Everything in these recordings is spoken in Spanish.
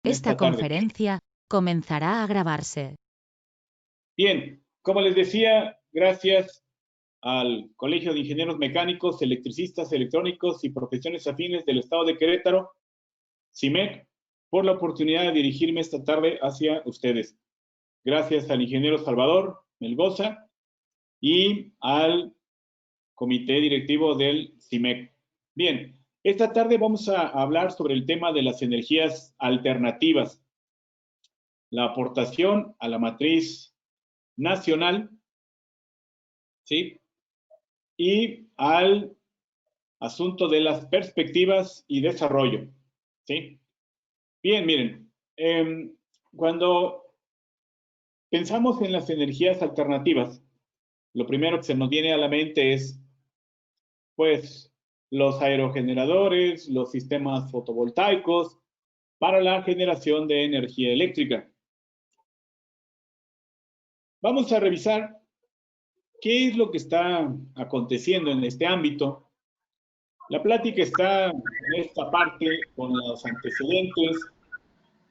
Esta esta tarde. conferencia comenzará a grabarse. Bien, como les decía, gracias al Colegio de Ingenieros Mecánicos, Electricistas, Electrónicos y Profesiones Afines del Estado de Querétaro, CIMEC, por la oportunidad de dirigirme esta tarde hacia ustedes. Gracias al ingeniero Salvador Melgoza y al comité directivo del CIMEC. Bien, esta tarde vamos a hablar sobre el tema de las energías alternativas, la aportación a la matriz nacional, ¿sí? Y al asunto de las perspectivas y desarrollo, ¿sí? Bien, miren, cuando pensamos en las energías alternativas, lo primero que se nos viene a la mente es, pues, los aerogeneradores, los sistemas fotovoltaicos para la generación de energía eléctrica. Vamos a revisar qué es lo que está aconteciendo en este ámbito. La plática está en esta parte con los antecedentes,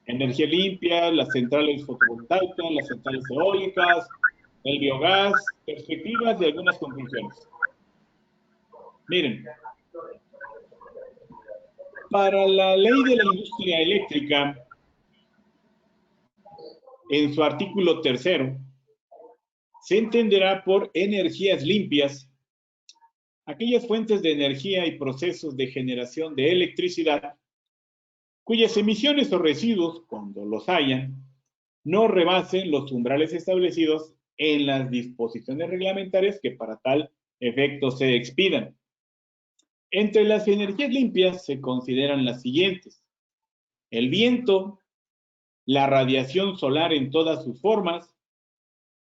energía limpia, las centrales fotovoltaicas, las centrales eólicas, el biogás, perspectivas y algunas conclusiones. Miren, para la ley de la industria eléctrica, en su artículo 3º, se entenderá por energías limpias aquellas fuentes de energía y procesos de generación de electricidad cuyas emisiones o residuos, cuando los hayan, no rebasen los umbrales establecidos en las disposiciones reglamentarias que para tal efecto se expidan. Entre las energías limpias se consideran las siguientes: el viento, la radiación solar en todas sus formas,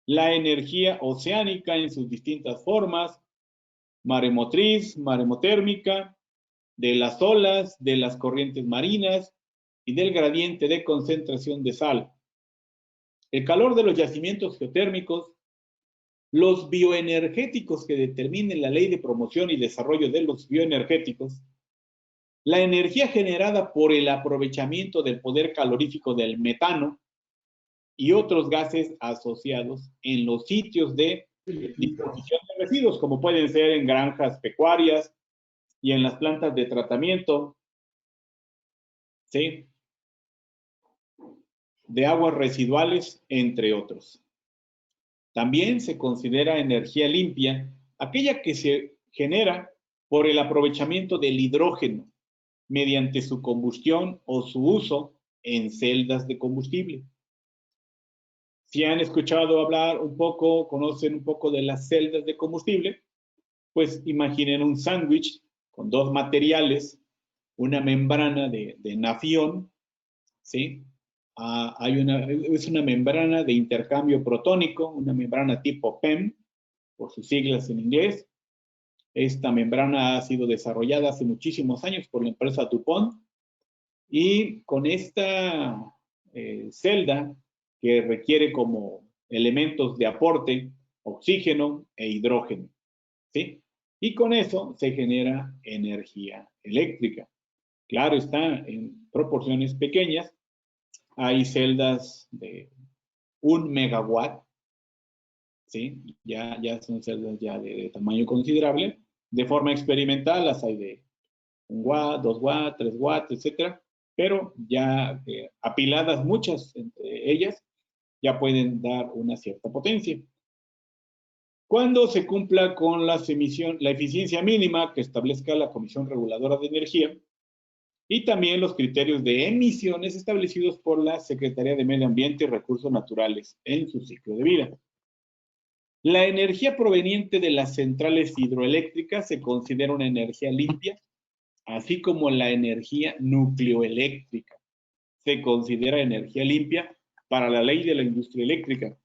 la energía oceánica en sus distintas formas, maremotriz, maremotérmica, de las olas, de las corrientes marinas y del gradiente de concentración de sal. El calor de los yacimientos geotérmicos, los bioenergéticos que determinen la ley de promoción y desarrollo de los bioenergéticos, la energía generada por el aprovechamiento del poder calorífico del metano y otros gases asociados en los sitios de disposición de residuos, como pueden ser en granjas pecuarias y en las plantas de tratamiento, ¿sí?, de aguas residuales, entre otros. También se considera energía limpia aquella que se genera por el aprovechamiento del hidrógeno mediante su combustión o su uso en celdas de combustible. Si han escuchado hablar un poco, conocen un poco de las celdas de combustible, pues imaginen un sándwich con dos materiales, una membrana de nafión, ¿sí? Es una membrana de intercambio protónico, una membrana tipo PEM, por sus siglas en inglés. Esta membrana ha sido desarrollada hace muchísimos años por la empresa DuPont, y con esta celda que requiere como elementos de aporte oxígeno e hidrógeno, ¿sí? Y con eso se genera energía eléctrica. Claro, está en proporciones pequeñas. Hay celdas de 1 megawatt, ¿sí? Ya son celdas ya de tamaño considerable. De forma experimental las hay de 1 watt, 2 watt, 3 watts, etcétera. Pero ya apiladas muchas entre ellas, ya pueden dar una cierta potencia. Cuando se cumpla con la eficiencia mínima que establezca la Comisión Reguladora de Energía y también los criterios de emisiones establecidos por la Secretaría de Medio Ambiente y Recursos Naturales en su ciclo de vida. La energía proveniente de las centrales hidroeléctricas se considera una energía limpia, así como la energía nucleoeléctrica se considera energía limpia para la ley de la industria eléctrica.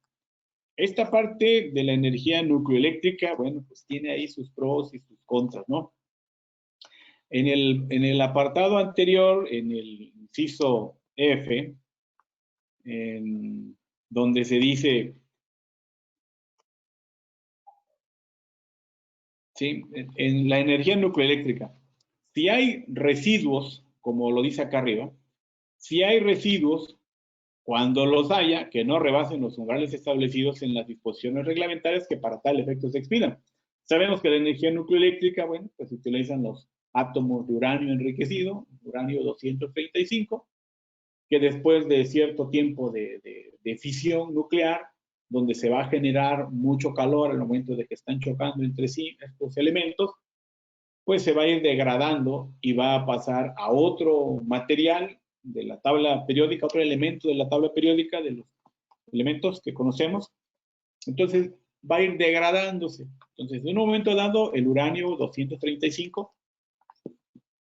Esta parte de la energía nucleoeléctrica, bueno, pues tiene ahí sus pros y sus contras, ¿no? En el apartado anterior, en el inciso F, donde se dice, ¿sí?, en la energía nucleoeléctrica, si hay residuos, como lo dice acá arriba, Si hay residuos, cuando los haya, que no rebasen los umbrales establecidos en las disposiciones reglamentarias que para tal efecto se expidan. Sabemos que la energía nucleoeléctrica, bueno, pues se utilizan los átomos de uranio enriquecido, uranio 235, que después de cierto tiempo de fisión nuclear, donde se va a generar mucho calor al momento de que están chocando entre sí estos elementos, pues se va a ir degradando y va a pasar a otro material de la tabla periódica, otro elemento de la tabla periódica de los elementos que conocemos. Entonces va a ir degradándose. Entonces, en un momento dado, el uranio 235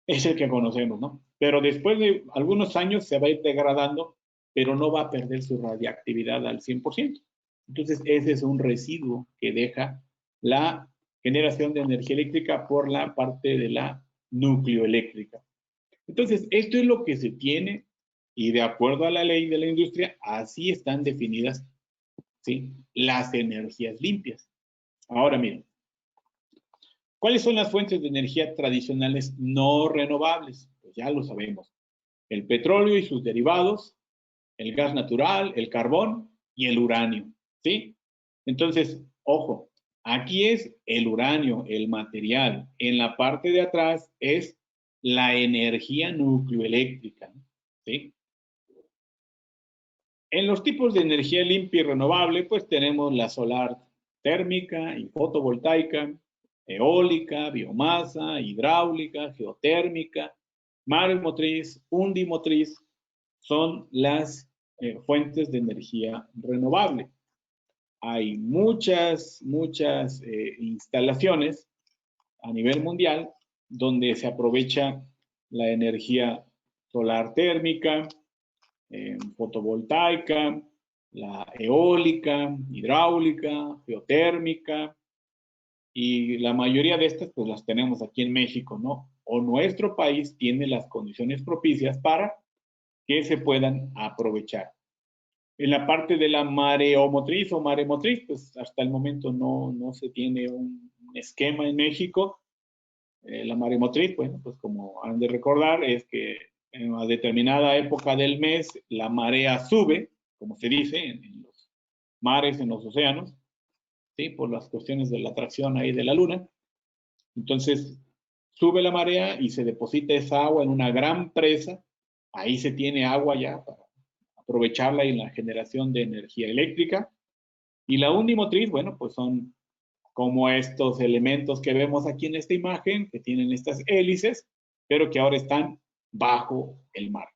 es el que conocemos, ¿no? Pero después de algunos años se va a ir degradando, pero no va a perder su radiactividad al 100%. Entonces, ese es un residuo que deja la generación de energía eléctrica por la parte de la nucleoeléctrica. Entonces, esto es lo que se tiene y de acuerdo a la ley de la industria, así están definidas, ¿sí?, las energías limpias. Ahora, miren, ¿cuáles son las fuentes de energía tradicionales no renovables? Pues ya lo sabemos. El petróleo y sus derivados, el gas natural, el carbón y el uranio, ¿sí? Entonces, ojo, aquí es el uranio, el material. En la parte de atrás es la energía nucleoeléctrica, ¿sí? En los tipos de energía limpia y renovable, pues tenemos la solar térmica y fotovoltaica, eólica, biomasa, hidráulica, geotérmica, maremotriz, undimotriz, son las fuentes de energía renovable. Hay muchas instalaciones a nivel mundial donde se aprovecha la energía solar térmica, fotovoltaica, la eólica, hidráulica, geotérmica, y la mayoría de estas pues las tenemos aquí en México, ¿no? O nuestro país tiene las condiciones propicias para que se puedan aprovechar. En la parte de la mareomotriz o maremotriz, pues hasta el momento no se tiene un esquema en México. La maremotriz, bueno, pues como han de recordar, es que en una determinada época del mes la marea sube, como se dice, en los mares, en los océanos, ¿sí?, por las cuestiones de la atracción ahí de la luna. Entonces, sube la marea y se deposita esa agua en una gran presa. Ahí se tiene agua ya para aprovecharla en la generación de energía eléctrica. Y la undimotriz, bueno, pues son como estos elementos que vemos aquí en esta imagen, que tienen estas hélices, pero que ahora están bajo el mar.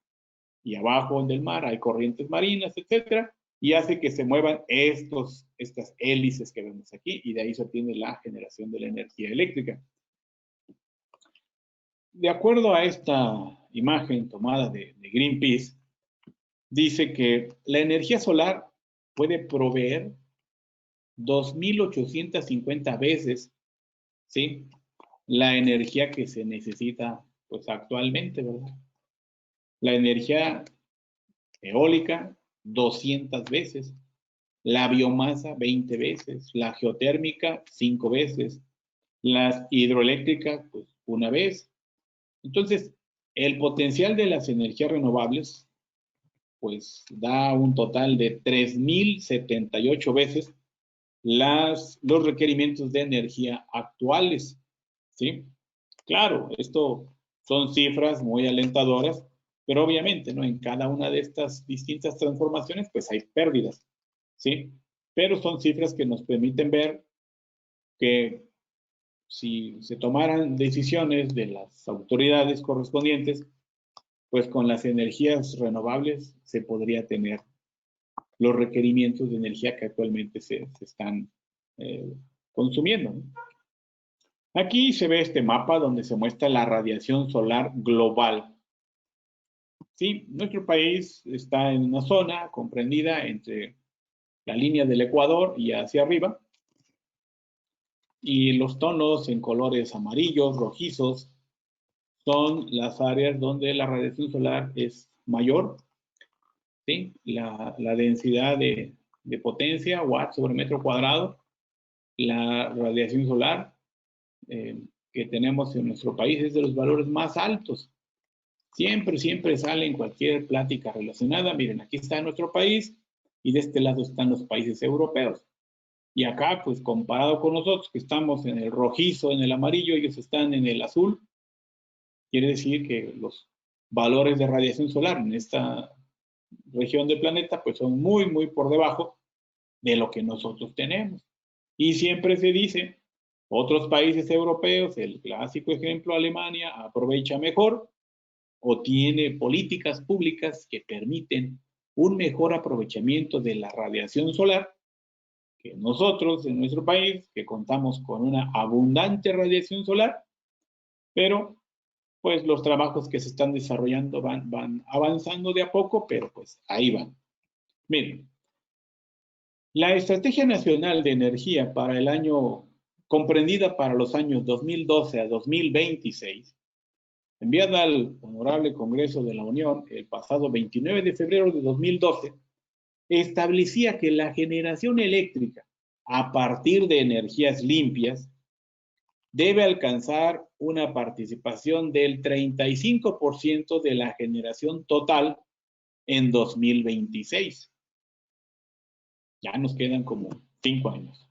Y abajo del mar hay corrientes marinas, etcétera, y hace que se muevan estas hélices que vemos aquí, y de ahí se obtiene la generación de la energía eléctrica. De acuerdo a esta imagen tomada de Greenpeace, dice que la energía solar puede proveer 2.850 veces, ¿sí?, la energía que se necesita pues actualmente, ¿verdad? La energía eólica 200 veces, la biomasa 20 veces, la geotérmica 5 veces, las hidroeléctricas pues una vez. Entonces, el potencial de las energías renovables pues da un total de 3.078 veces los requerimientos de energía actuales, ¿sí? Claro, esto son cifras muy alentadoras, pero obviamente, ¿no?, en cada una de estas distintas transformaciones, pues hay pérdidas, ¿sí? Pero son cifras que nos permiten ver que si se tomaran decisiones de las autoridades correspondientes, pues con las energías renovables se podría tener los requerimientos de energía que actualmente se están consumiendo, ¿no? Aquí se ve este mapa donde se muestra la radiación solar global. Sí, nuestro país está en una zona comprendida entre la línea del Ecuador y hacia arriba. Y los tonos en colores amarillos, rojizos, son las áreas donde la radiación solar es mayor, ¿sí? La densidad de potencia, watts sobre metro cuadrado, la radiación solar que tenemos en nuestro país es de los valores más altos. Siempre sale en cualquier plática relacionada. Miren, aquí está nuestro país y de este lado están los países europeos. Y acá, pues comparado con nosotros, que estamos en el rojizo, en el amarillo, ellos están en el azul, quiere decir que los valores de radiación solar en esta región del planeta, pues son muy por debajo de lo que nosotros tenemos. Y siempre se dice, otros países europeos, el clásico ejemplo Alemania, aprovecha mejor o tiene políticas públicas que permiten un mejor aprovechamiento de la radiación solar que nosotros en nuestro país, que contamos con una abundante radiación solar, pero pues los trabajos que se están desarrollando van avanzando de a poco, pero pues ahí van. Miren, la Estrategia Nacional de Energía para el año, comprendida para los años 2012 a 2026, enviada al Honorable Congreso de la Unión el pasado 29 de febrero de 2012, establecía que la generación eléctrica a partir de energías limpias debe alcanzar una participación del 35% de la generación total en 2026. Ya nos quedan como 5 años.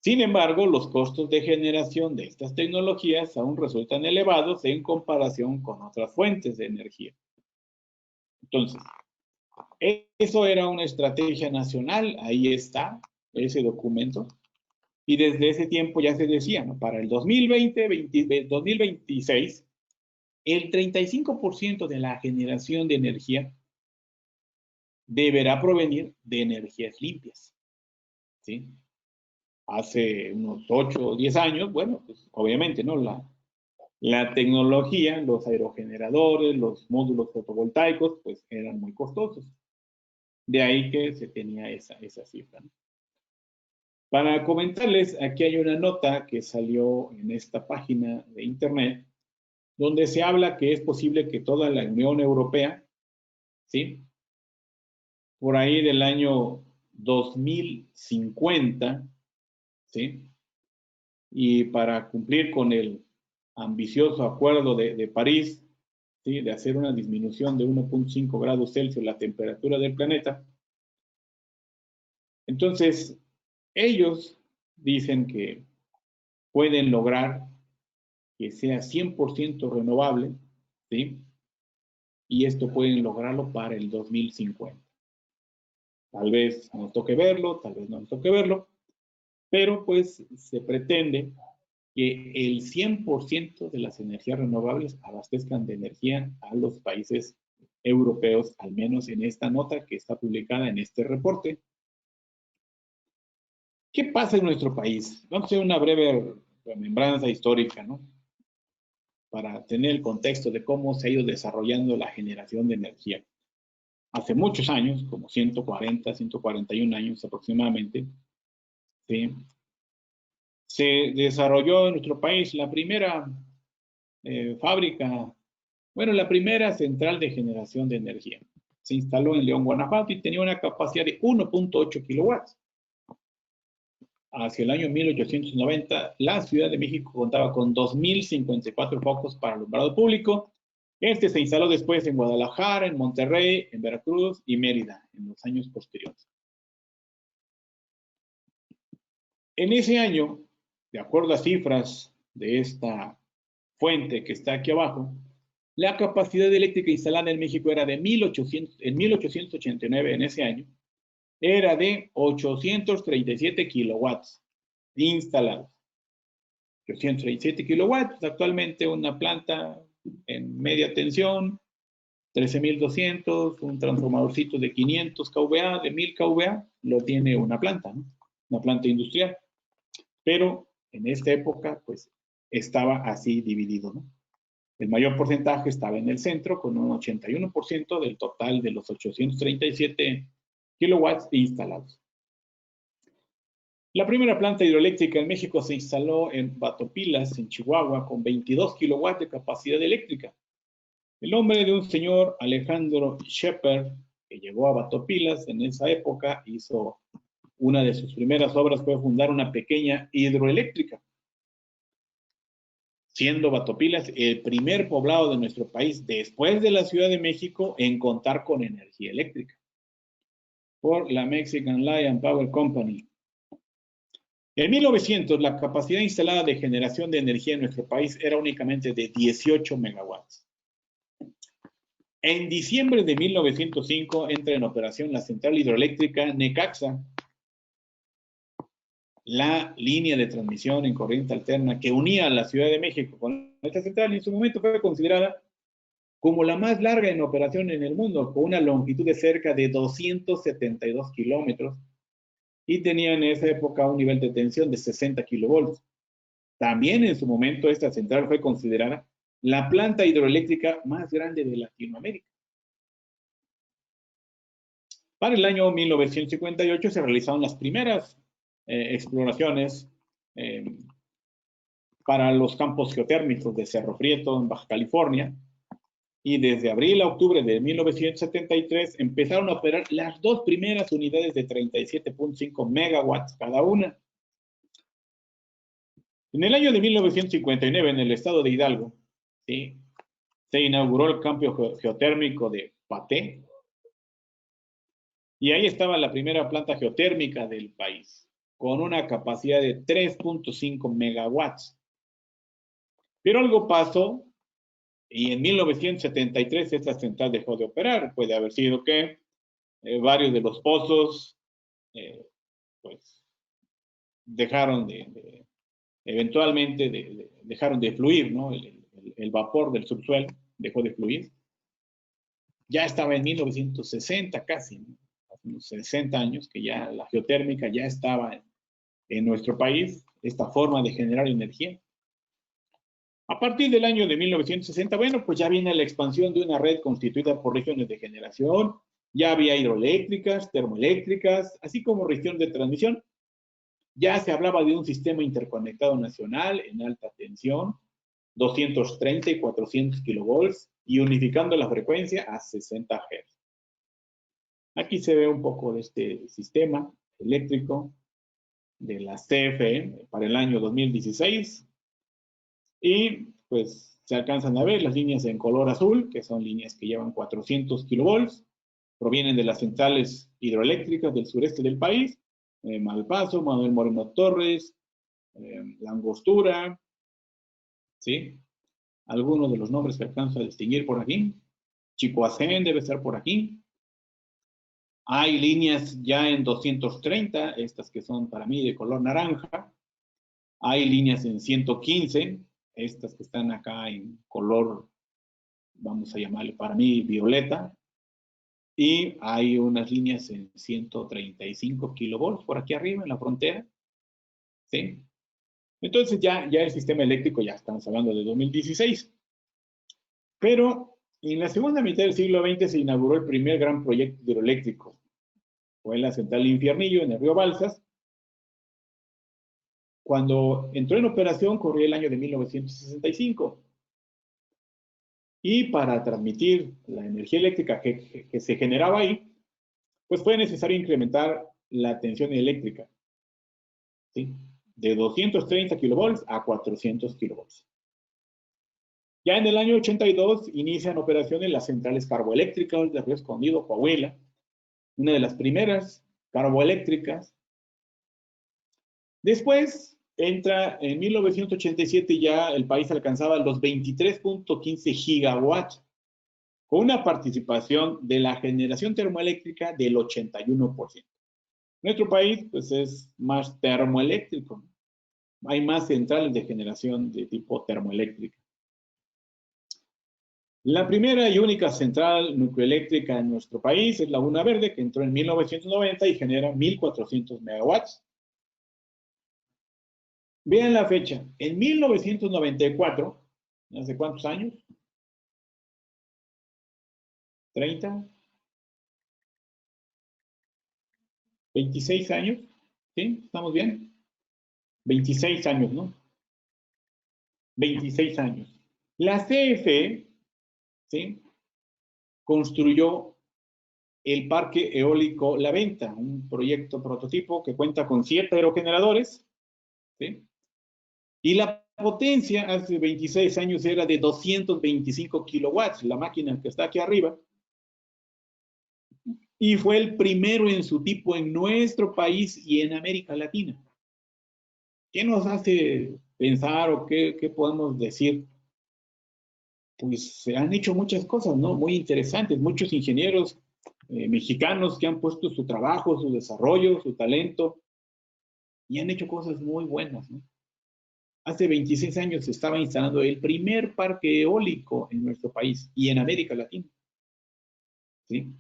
Sin embargo, los costos de generación de estas tecnologías aún resultan elevados en comparación con otras fuentes de energía. Entonces, eso era una estrategia nacional, ahí está ese documento. Y desde ese tiempo ya se decía, ¿no? Para el 2026, el 35% de la generación de energía deberá provenir de energías limpias, ¿sí? Hace unos 8 o 10 años, bueno, pues obviamente, ¿no? La tecnología, los aerogeneradores, los módulos fotovoltaicos, pues eran muy costosos. De ahí que se tenía esa cifra, ¿no? Para comentarles, aquí hay una nota que salió en esta página de internet, donde se habla que es posible que toda la Unión Europea, ¿sí? Por ahí del año 2050, ¿sí? Y para cumplir con el ambicioso acuerdo de París, ¿sí? De hacer una disminución de 1.5 grados Celsius la temperatura del planeta. Entonces, ellos dicen que pueden lograr que sea 100% renovable, ¿sí? Y esto pueden lograrlo para el 2050. Tal vez nos toque verlo, tal vez no nos toque verlo, pero pues se pretende que el 100% de las energías renovables abastezcan de energía a los países europeos, al menos en esta nota que está publicada en este reporte. ¿Qué pasa en nuestro país? Vamos a hacer una breve remembranza histórica, ¿no? Para tener el contexto de cómo se ha ido desarrollando la generación de energía. Hace muchos años, como 140, 141 años aproximadamente, ¿sí? Se desarrolló en nuestro país la primera fábrica, bueno, la primera central de generación de energía. Se instaló en León, Guanajuato y tenía una capacidad de 1.8 kilowatts. Hacia el año 1890, la Ciudad de México contaba con 2.054 focos para alumbrado público. Este se instaló después en Guadalajara, en Monterrey, en Veracruz y Mérida en los años posteriores. En ese año, de acuerdo a cifras de esta fuente que está aquí abajo, la capacidad eléctrica instalada en México era de en 1889, en ese año, era de 837 kilowatts instalados. 837 kilowatts, actualmente una planta en media tensión, 13.200, un transformadorcito de 500 kVA, de 1000 kVA, lo tiene una planta, ¿no? Una planta industrial. Pero en esta época, pues, estaba así dividido, ¿no? El mayor porcentaje estaba en el centro, con un 81% del total de los 837 kilowatts instalados. La primera planta hidroeléctrica en México se instaló en Batopilas, en Chihuahua, con 22 kilowatts de capacidad eléctrica. El nombre de un señor, Alejandro Scheper, que llegó a Batopilas en esa época, hizo una de sus primeras obras fue fundar una pequeña hidroeléctrica. siendo Batopilas el primer poblado de nuestro país, después de la Ciudad de México, en contar con energía eléctrica, por la Mexican Light and Power Company. En 1900, la capacidad instalada de generación de energía en nuestro país era únicamente de 18 megawatts. En diciembre de 1905 entra en operación la central hidroeléctrica Necaxa, la línea de transmisión en corriente alterna que unía a la Ciudad de México con esta central. En su momento fue considerada como la más larga en operación en el mundo, con una longitud de cerca de 272 kilómetros, y tenía en esa época un nivel de tensión de 60 kilovolts. También en su momento esta central fue considerada la planta hidroeléctrica más grande de Latinoamérica. Para el año 1958 se realizaron las primeras exploraciones para los campos geotérmicos de Cerro Prieto en Baja California, y desde abril a octubre de 1973 empezaron a operar las dos primeras unidades de 37.5 megawatts cada una. En el año de 1959, en el estado de Hidalgo, ¿sí?, se inauguró el campo geotérmico de Paté, y ahí estaba la primera planta geotérmica del país, con una capacidad de 3.5 megawatts. Pero algo pasó, y en 1973 esta central dejó de operar. Puede haber sido que varios de los pozos pues dejaron eventualmente dejaron de fluir, ¿no? El vapor del subsuelo dejó de fluir. Ya estaba en 1960 casi, ¿no? Hace unos 60 años que ya la geotérmica ya estaba en nuestro país, esta forma de generar energía. A partir del año de 1960, bueno, pues ya viene la expansión de una red constituida por regiones de generación, ya había hidroeléctricas, termoeléctricas, así como región de transmisión. Ya se hablaba de un sistema interconectado nacional en alta tensión, 230 y 400 kilovolts, y unificando la frecuencia a 60 Hz. Aquí se ve un poco de este sistema eléctrico de la CFE para el año 2016. Y pues se alcanzan a ver las líneas en color azul, que son líneas que llevan 400 kilovolts, provienen de las centrales hidroeléctricas del sureste del país, Malpaso, Manuel Moreno Torres, La Angostura, ¿sí? Algunos de los nombres que alcanzo a distinguir por aquí. Chicoacén debe estar por aquí. Hay líneas ya en 230, estas que son para mí de color naranja. Hay líneas en 115, estas que están acá en color, vamos a llamarle para mí violeta, y hay unas líneas en 135 kilovolts por aquí arriba en la frontera, ¿sí? Entonces ya el sistema eléctrico, ya estamos hablando de 2016, pero en la segunda mitad del siglo XX se inauguró el primer gran proyecto hidroeléctrico. Fue en la central Infiernillo, en el río Balsas. Cuando entró en operación corría el año de 1965. Y para transmitir la energía eléctrica que se generaba ahí, pues fue necesario incrementar la tensión eléctrica, ¿sí?, de 230 kilovolts a 400 kilovolts. Ya en el año 82 inician operaciones las centrales carboeléctricas de Río Escondido, Coahuila, una de las primeras carboeléctricas. Después entra en 1987, ya el país alcanzaba los 23.15 gigawatts, con una participación de la generación termoeléctrica del 81%. Nuestro país, pues, es más termoeléctrico. Hay más centrales de generación de tipo termoeléctrica. La primera y única central nucleoeléctrica en nuestro país es Laguna Verde, que entró en 1990 y genera 1.400 megawatts. Vean la fecha. En 1994, ¿hace cuántos años? ¿30? ¿26 años? ¿Sí? ¿Estamos bien? 26 años, ¿no? 26 años. La CFE, ¿sí?, construyó el parque eólico La Venta, un proyecto prototipo que cuenta con 7 aerogeneradores, ¿sí?, y la potencia hace 26 años era de 225 kilowatts, la máquina que está aquí arriba, y fue el primero en su tipo en nuestro país y en América Latina. ¿Qué nos hace pensar o qué podemos decir? Pues se han hecho muchas cosas, ¿no? Muy interesantes, muchos ingenieros mexicanos que han puesto su trabajo, su desarrollo, su talento, y han hecho cosas muy buenas, ¿no? Hace 26 años se estaba instalando el primer parque eólico en nuestro país y en América Latina, ¿sí?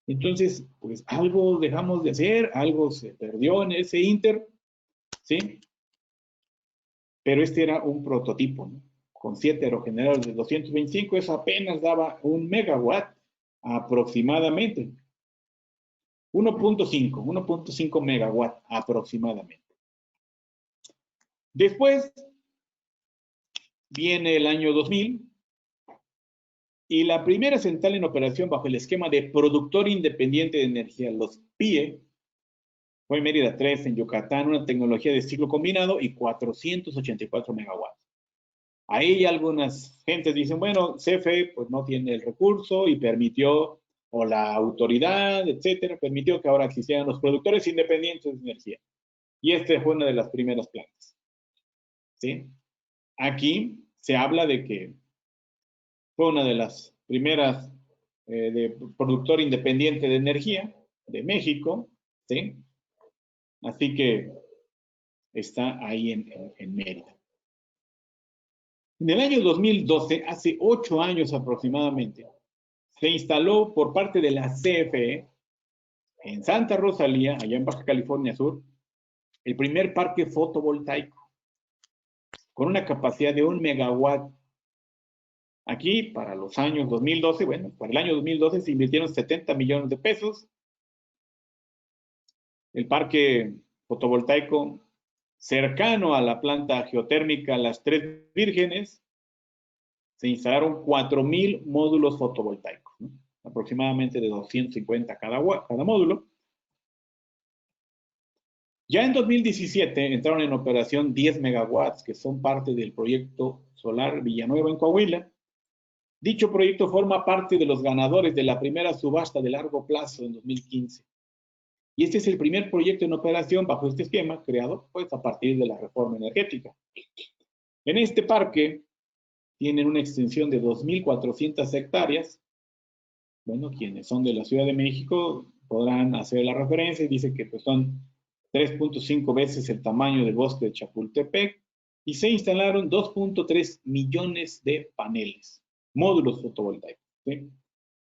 Entonces, pues algo dejamos de hacer, algo se perdió en ese inter, ¿sí? Pero este era un prototipo, ¿no? Con 7 aerogeneradores de 225, eso apenas daba 1 megawatt aproximadamente. 1.5 megawatt aproximadamente. Después viene el año 2000 y la primera central en operación bajo el esquema de productor independiente de energía, los PIE, fue Mérida 3 en Yucatán, una tecnología de ciclo combinado y 484 megawatts. Ahí algunas gentes dicen, bueno, CFE pues no tiene el recurso y permitió, o la autoridad, etcétera, permitió que ahora existieran los productores independientes de energía. Y esta fue una de las primeras plantas. ¿Sí? Aquí se habla de que fue una de las primeras de productor independiente de energía de México, ¿sí? Así que está ahí en Mérida. En el año 2012, hace 8 años aproximadamente, se instaló por parte de la CFE en Santa Rosalía, allá en Baja California Sur, el primer parque fotovoltaico con una capacidad de 1 megawatt. Aquí, para los años 2012, bueno, para el año 2012 se invirtieron 70 millones de pesos. El parque fotovoltaico cercano a la planta geotérmica Las Tres Vírgenes, se instalaron 4,000 módulos fotovoltaicos, ¿no? Aproximadamente de 250 cada módulo. Ya en 2017 entraron en operación 10 megawatts, que son parte del proyecto solar Villanueva en Coahuila. Dicho proyecto forma parte de los ganadores de la primera subasta de largo plazo en 2015. Y este es el primer proyecto en operación bajo este esquema, creado pues a partir de la reforma energética. En este parque tienen una extensión de 2,400 hectáreas. Bueno, quienes son de la Ciudad de México podrán hacer la referencia y dice que pues, son 3.5 veces el tamaño del bosque de Chapultepec y se instalaron 2.3 millones de paneles, módulos fotovoltaicos, ¿sí?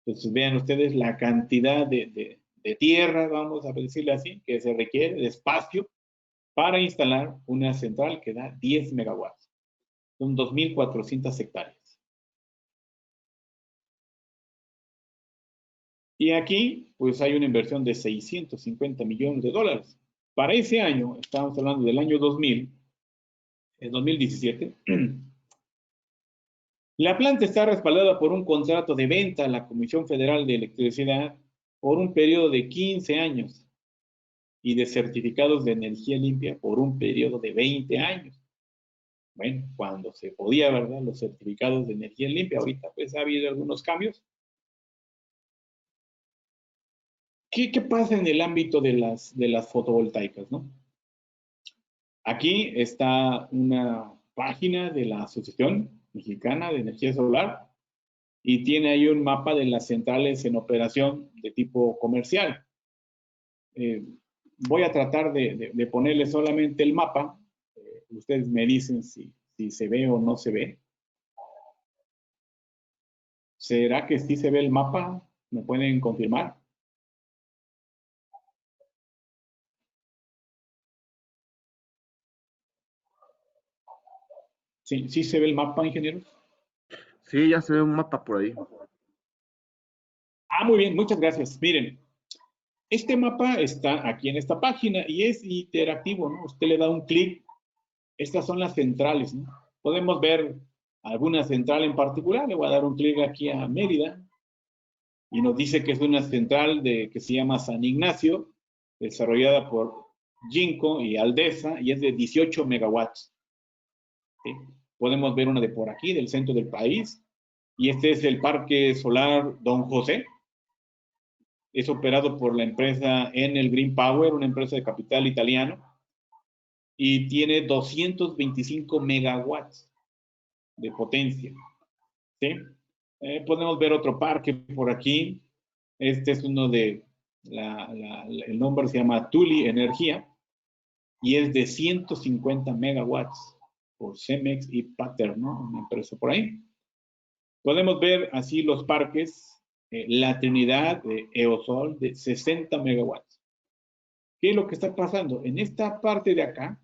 Entonces vean ustedes la cantidad de tierra, vamos a decirle así, que se requiere de espacio para instalar una central que da 10 megawatts. Son 2,400 hectáreas. Y aquí, pues hay una inversión de 650 millones de dólares. Para ese año, estamos hablando del año 2000, el 2017, la planta está respaldada por un contrato de venta a la Comisión Federal de Electricidad por un periodo de 15 años y de certificados de energía limpia por un periodo de 20 años. Bueno, cuando se podía, ¿verdad? Los certificados de energía limpia, ahorita pues ha habido algunos cambios. ¿Qué pasa en el ámbito de las fotovoltaicas, no? Aquí está una página de la Asociación Mexicana de Energía Solar y tiene ahí un mapa de las centrales en operación de tipo comercial. Voy a tratar de ponerle solamente el mapa. Ustedes me dicen si se ve o no se ve. ¿Será que sí se ve el mapa? ¿Me pueden confirmar? ¿Sí, sí se ve el mapa, ingenieros? Sí, ya se ve un mapa por ahí. Ah, muy bien, muchas gracias. Miren, este mapa está aquí en esta página y es interactivo, ¿no? Usted le da un clic. Estas son las centrales, ¿no? Podemos ver alguna central en particular. Le voy a dar un clic aquí a Mérida y nos dice que es una central que se llama San Ignacio, desarrollada por Jinko y Aldesa y es de 18 megawatts. ¿sí? Podemos ver una de por aquí, del centro del país, y este es el Parque Solar Don José. Es operado por la empresa Enel Green Power, una empresa de capital italiano, y tiene 225 megawatts de potencia, ¿sí? Podemos ver otro parque por aquí. Este es uno de, el nombre se llama Tuli Energía, y es de 150 megawatts por Cemex y Pattern, ¿no? Una empresa por ahí. Podemos ver así los parques, La Trinidad, Eosol, de 60 megawatts. ¿Qué es lo que está pasando? En esta parte de acá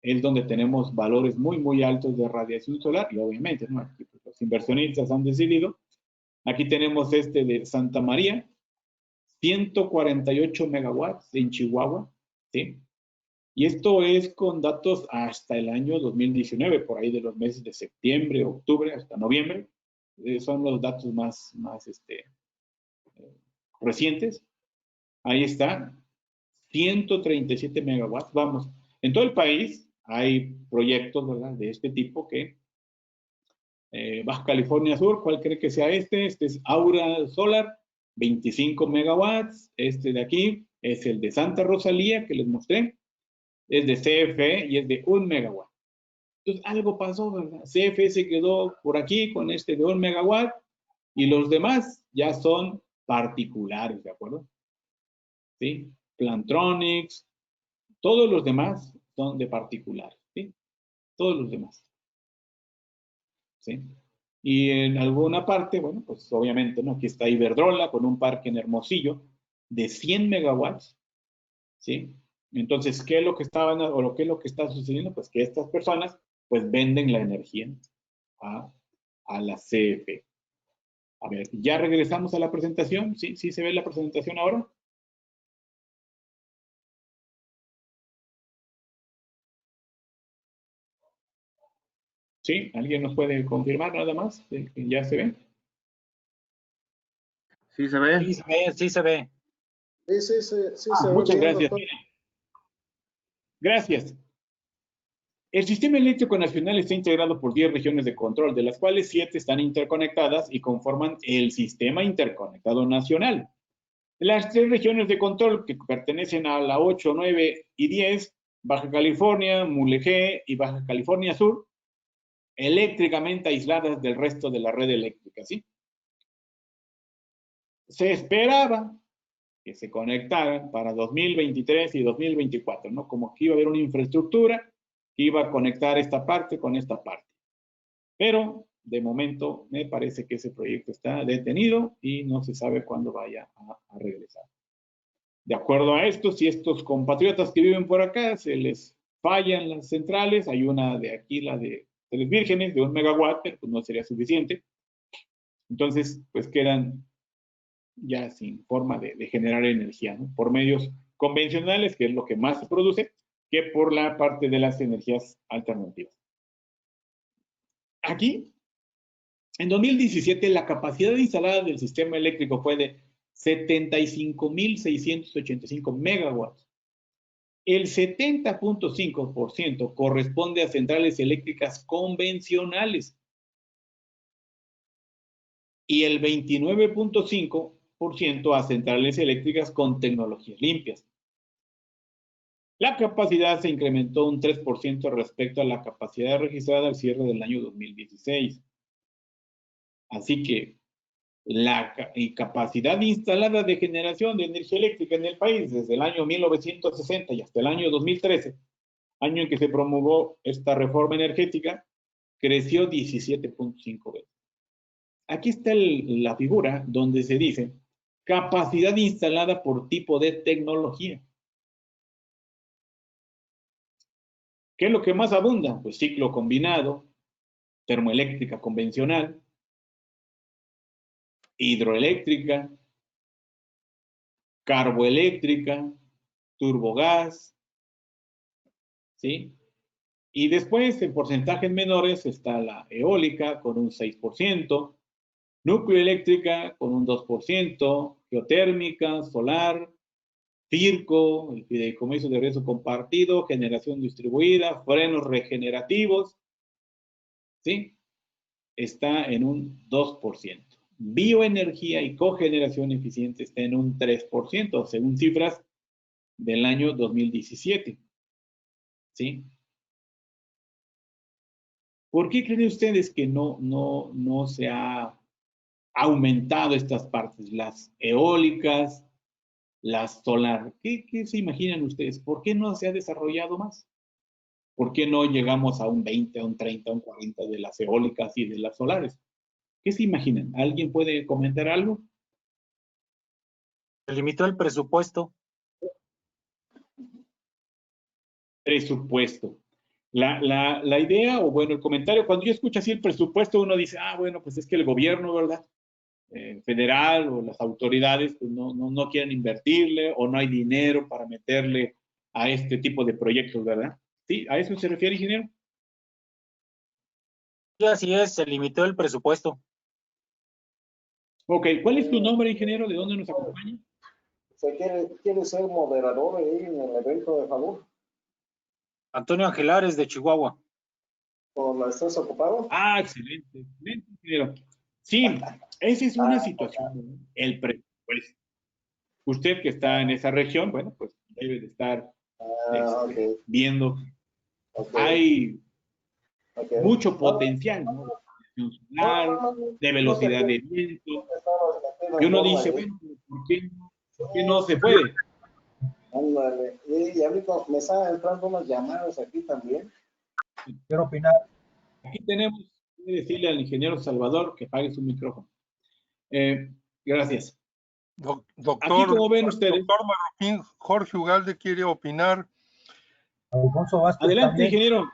es donde tenemos valores muy, muy altos de radiación solar, y obviamente, ¿no? Aquí, pues, los inversionistas han decidido. Aquí tenemos este de Santa María, 148 megawatts en Chihuahua, ¿sí? Y esto es con datos hasta el año 2019, por ahí de los meses de septiembre, octubre, hasta noviembre. Son los datos más recientes. Ahí está, 137 megawatts. Vamos, en todo el país hay proyectos, ¿verdad?, de este tipo que Baja California Sur, ¿cuál cree que sea este? Este es Aura Solar, 25 megawatts. Este de aquí es el de Santa Rosalía, que les mostré. Es de CFE y es de 1 megawatt. Entonces, algo pasó, ¿verdad? CFE se quedó por aquí con este de 1 megawatt y los demás ya son particulares, ¿de acuerdo? ¿Sí? Plantronics, todos los demás son de particulares, ¿sí? Todos los demás. ¿Sí? Y en alguna parte, bueno, pues obviamente, ¿no? Aquí está Iberdrola con un parque en Hermosillo de 100 megawatts, ¿sí? Entonces, ¿qué es lo que qué es lo que está sucediendo? Pues que estas personas, pues venden la energía a la CFE. A ver, ya regresamos a la presentación, ¿sí? ¿Sí se ve la presentación ahora? ¿Sí? ¿Alguien nos puede confirmar nada más que ya se ve? Sí, se ve. Sí se ve, sí se ve. Sí, se ve Muchas bien, gracias. doctor. Gracias. El sistema eléctrico nacional está integrado por 10 regiones de control, de las cuales 7 están interconectadas y conforman el Sistema Interconectado Nacional. Las 3 regiones de control que pertenecen a la 8, 9 y 10, Baja California, Mulegé y Baja California Sur, eléctricamente aisladas del resto de la red eléctrica, ¿sí? Se esperaba que se conectaran para 2023 y 2024, ¿no? Como que iba a haber una infraestructura que iba a conectar esta parte con esta parte. Pero, de momento, me parece que ese proyecto está detenido y no se sabe cuándo vaya a regresar. De acuerdo a esto, si estos compatriotas que viven por acá se les fallan las centrales, hay una de aquí, la de Tres Vírgenes, de 1 megawatt, pero pues no sería suficiente. Entonces, pues quedan ya sin forma de generar energía, ¿no? Por medios convencionales, que es lo que más se produce, que por la parte de las energías alternativas. Aquí, en 2017, la capacidad instalada del sistema eléctrico fue de 75.685 megawatts. El 70.5% corresponde a centrales eléctricas convencionales y el 29.5% a centrales eléctricas con tecnologías limpias. La capacidad se incrementó un 3% respecto a la capacidad registrada al cierre del año 2016. Así que la capacidad instalada de generación de energía eléctrica en el país desde el año 1960 y hasta el año 2013, año en que se promulgó esta reforma energética, creció 17.5 veces. Aquí está la figura donde se dice capacidad instalada por tipo de tecnología. ¿Qué es lo que más abunda? Pues ciclo combinado, termoeléctrica convencional, hidroeléctrica, carboeléctrica, turbogás, ¿sí? Y después, en porcentajes menores, está la eólica con un 6%, núcleo eléctrica con un 2%, geotérmica, solar, FIRCO, el fideicomiso de riesgo compartido, generación distribuida, frenos regenerativos, ¿sí? Está en un 2%. Bioenergía y cogeneración eficiente está en un 3%, según cifras del año 2017. ¿Sí? ¿Por qué creen ustedes que no se ha aumentado estas partes? Las eólicas, las solar. ¿Qué se imaginan ustedes? ¿Por qué no se ha desarrollado más? ¿Por qué no llegamos a un 20, a un 30, a un 40 de las eólicas y de las solares? ¿Qué se imaginan? ¿Alguien puede comentar algo? Se limitó el presupuesto. Presupuesto. La idea, o bueno, el comentario, cuando yo escucho así el presupuesto, uno dice, ah, bueno, pues es que el gobierno, ¿verdad? Federal o las autoridades pues no quieren invertirle o no hay dinero para meterle a este tipo de proyectos, ¿verdad? ¿Sí? ¿A eso se refiere, ingeniero? Y así es, se limitó el presupuesto. Ok, ¿cuál es tu nombre, ingeniero? ¿De dónde nos acompaña? ¿Se quiere ser moderador ahí en el evento de favor? Antonio Angelares de Chihuahua. ¿O la estás ocupado? Ah, excelente, excelente, ingeniero. Sí, esa es una situación, ¿no? El presupuesto. Usted que está en esa región, bueno, pues debe de estar Ok. viendo. Ok. Hay Ok. mucho potencial, ¿no? De producción solar, de velocidad de viento. Y uno dice, bueno, ¿por qué no se puede? Ándale. Y a mí me están entrando unas llamadas aquí también. Quiero opinar. Aquí tenemos que decirle al ingeniero Salvador que apague su micrófono. Gracias. Aquí, Doctor, como ven ustedes. doctor Marroquín, Jorge Ugalde quiere opinar. Alfonso Vázquez Adelante, también. ingeniero.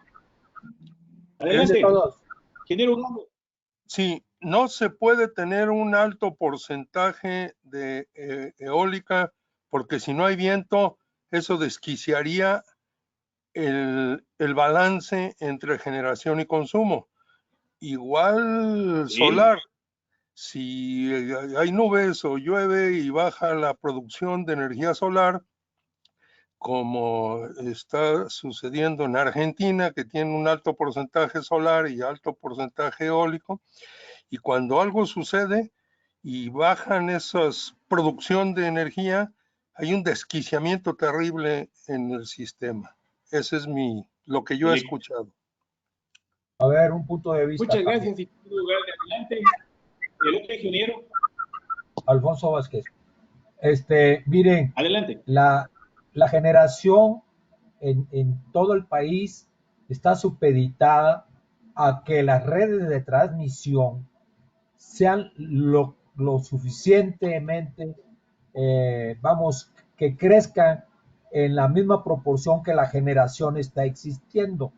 Bien Adelante. de todos. Ingeniero Ugalde. Sí, no se puede tener un alto porcentaje de eólica, porque si no hay viento, eso desquiciaría el balance entre generación y consumo. Igual Sí. solar, si hay nubes o llueve y baja la producción de energía solar, como está sucediendo en Argentina, que tiene un alto porcentaje solar y alto porcentaje eólico, y cuando algo sucede y bajan esas producción de energía, hay un desquiciamiento terrible en el sistema. Ese es lo que yo he escuchado. A ver, un punto de vista. Muchas también. gracias, ingeniero Ugalde. Adelante. El otro ingeniero. Alfonso Vázquez. Miren, Adelante. la generación en todo el país está supeditada a que las redes de transmisión sean lo suficientemente, que crezcan en la misma proporción que la generación está existiendo.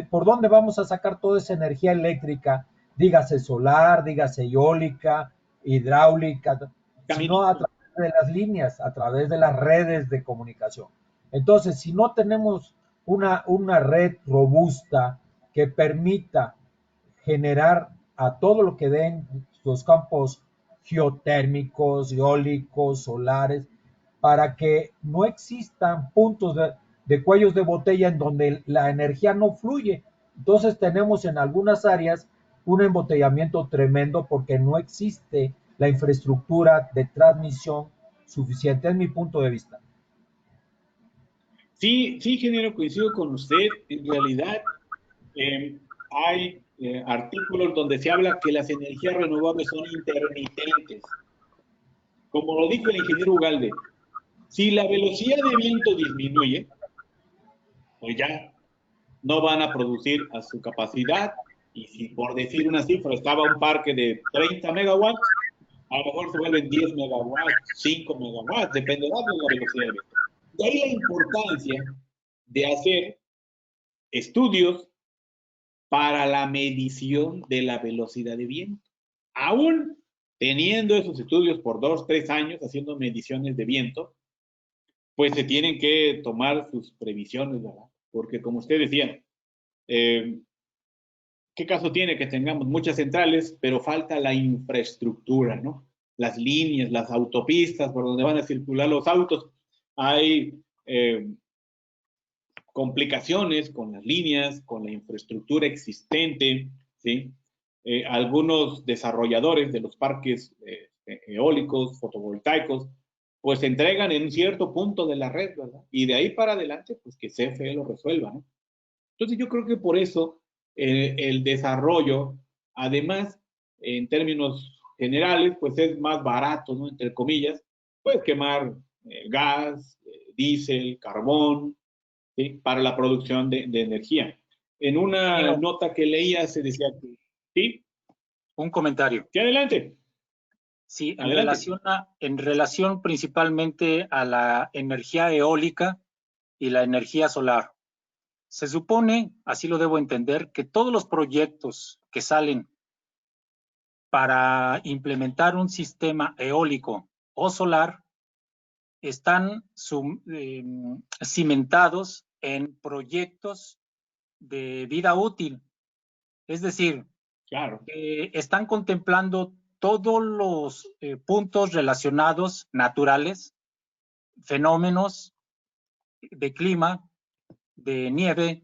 ¿Por dónde vamos a sacar toda esa energía eléctrica? Dígase solar, dígase eólica, hidráulica, sino a través de las líneas, a través de las redes de comunicación. Entonces, si no tenemos una red robusta que permita generar a todo lo que den los campos geotérmicos, eólicos, solares, para que no existan puntos de cuellos de botella en donde la energía no fluye. Entonces tenemos en algunas áreas un embotellamiento tremendo porque no existe la infraestructura de transmisión suficiente, es mi punto de vista. Sí, sí, ingeniero, coincido con usted. En realidad, hay artículos donde se habla que las energías renovables son intermitentes. Como lo dijo el ingeniero Ugalde, si la velocidad de viento disminuye, pues ya no van a producir a su capacidad. Y si por decir una cifra estaba un parque de 30 megawatts, a lo mejor se vuelven 10 megawatts, 5 megawatts, dependerá de la velocidad de viento. De ahí la importancia de hacer estudios para la medición de la velocidad de viento. Aún teniendo esos estudios por 2, 3 años haciendo mediciones de viento, pues se tienen que tomar sus previsiones, ¿verdad? Porque como usted decía, ¿qué caso tiene que tengamos muchas centrales, pero falta la infraestructura, ¿no? Las líneas, las autopistas por donde van a circular los autos. Hay complicaciones con las líneas, con la infraestructura existente, ¿sí? Algunos desarrolladores de los parques eólicos, fotovoltaicos, pues se entregan en un cierto punto de la red, ¿verdad? Y de ahí para adelante, pues que CFE lo resuelva, ¿no? Entonces yo creo que por eso el desarrollo, además, en términos generales, pues es más barato, ¿no? Entre comillas, puedes quemar gas, diésel, carbón, ¿sí? Para la producción de energía. En una nota que leía se decía que, ¿sí? Un comentario. Sí, adelante. Sí, Adelante. en relación principalmente a la energía eólica y la energía solar. Se supone, así lo debo entender, que todos los proyectos que salen para implementar un sistema eólico o solar están cimentados en proyectos de vida útil. Es decir, claro, están contemplando todos los puntos relacionados naturales, fenómenos de clima, de nieve,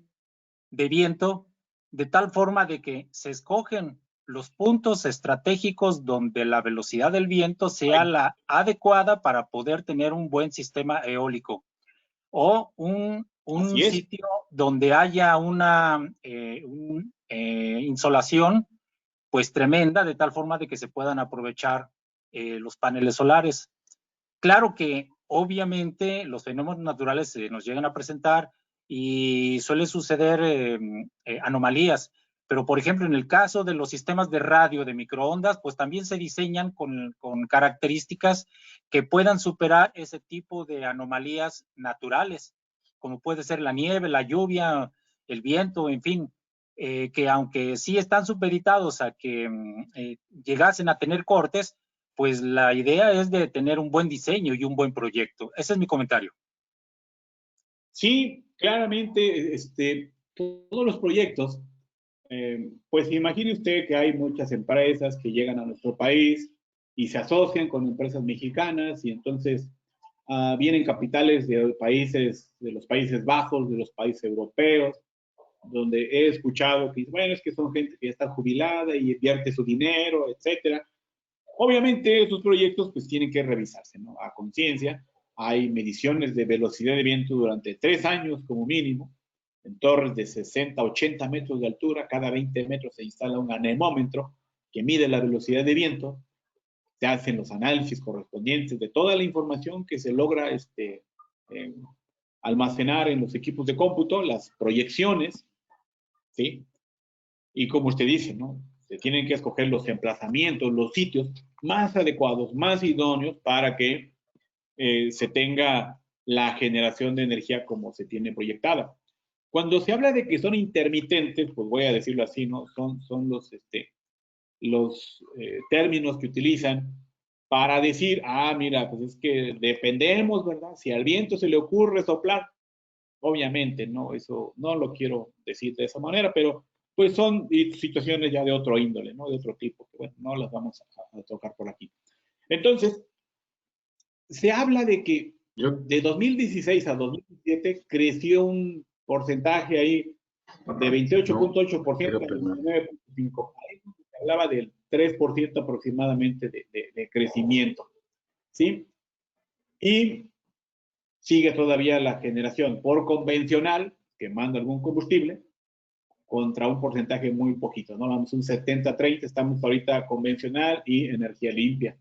de viento, de tal forma de que se escogen los puntos estratégicos donde la velocidad del viento sea la adecuada para poder tener un buen sistema eólico o un sitio donde haya una insolación pues tremenda, de tal forma de que se puedan aprovechar los paneles solares. Claro que obviamente los fenómenos naturales se nos llegan a presentar y suele suceder anomalías, pero por ejemplo en el caso de los sistemas de radio de microondas, pues también se diseñan con características que puedan superar ese tipo de anomalías naturales, como puede ser la nieve, la lluvia, el viento, en fin, que aunque sí están supeditados a que llegasen a tener cortes, pues la idea es de tener un buen diseño y un buen proyecto. Ese es mi comentario. Sí, claramente, todos los proyectos, pues imagine usted que hay muchas empresas que llegan a nuestro país y se asocian con empresas mexicanas y entonces vienen capitales de los Países Bajos, de los países europeos, donde he escuchado que, bueno, es que son gente que ya está jubilada y invierte su dinero, etcétera. Obviamente, esos proyectos pues tienen que revisarse, ¿no? A conciencia. Hay mediciones de velocidad de viento durante 3 años como mínimo, en torres de 60, 80 metros de altura. Cada 20 metros se instala un anemómetro que mide la velocidad de viento. Se hacen los análisis correspondientes de toda la información que se logra almacenar en los equipos de cómputo, las proyecciones, ¿sí? Y como usted dice, ¿no? Se tienen que escoger los emplazamientos, los sitios más adecuados, más idóneos para que se tenga la generación de energía como se tiene proyectada. Cuando se habla de que son intermitentes, pues voy a decirlo así, ¿no? Son los términos que utilizan para decir, mira, pues es que dependemos, ¿verdad? Si al viento se le ocurre soplar, obviamente, no, eso no lo quiero decir de esa manera, pero pues son situaciones ya de otro índole, ¿no? De otro tipo, que bueno, no las vamos a tocar por aquí. Entonces, se habla de que de 2016 a 2017 creció un porcentaje ahí de 28.8% a 19.5%. Ahí se hablaba del 3% aproximadamente de crecimiento, ¿sí? Y sigue todavía la generación por convencional, quemando algún combustible, contra un porcentaje muy poquito, ¿no? Vamos un 70-30, estamos ahorita convencional y energía limpia.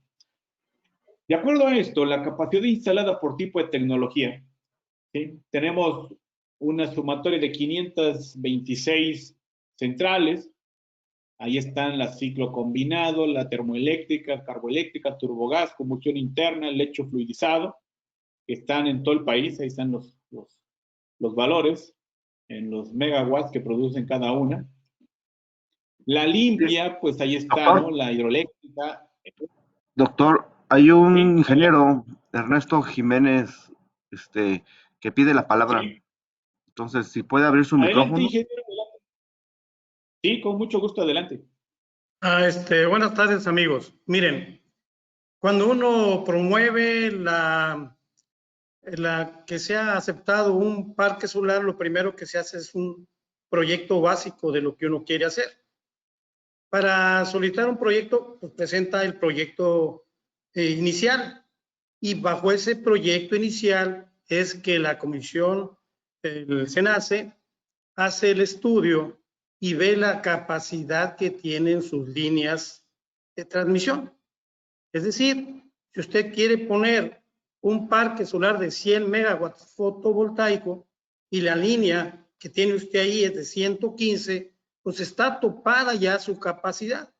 De acuerdo a esto, la capacidad instalada por tipo de tecnología, ¿sí? Tenemos una sumatoria de 526 centrales. Ahí están la ciclo combinado, la termoeléctrica, carboeléctrica, turbogás, combustión interna, lecho fluidizado, que están en todo el país. Ahí están los valores en los megawatts que producen cada una. La limpia, pues ahí está, Doctor. ¿no? La hidroeléctrica. Doctor, hay un Sí, ingeniero, Ernesto Jiménez, que pide la palabra. Sí. Entonces, si puede abrir su Adelante, micrófono. ingeniero, adelante. Sí, con mucho gusto, adelante. Buenas tardes, amigos. Miren, cuando uno promueve que se ha aceptado un parque solar, lo primero que se hace es un proyecto básico de lo que uno quiere hacer. Para solicitar un proyecto, pues presenta el proyecto inicial, y bajo ese proyecto inicial es que la comisión, el SENACE, hace el estudio y ve la capacidad que tienen sus líneas de transmisión. Es decir, si usted quiere poner un parque solar de 100 megawatts fotovoltaico y la línea que tiene usted ahí es de 115, pues está topada ya su capacidad.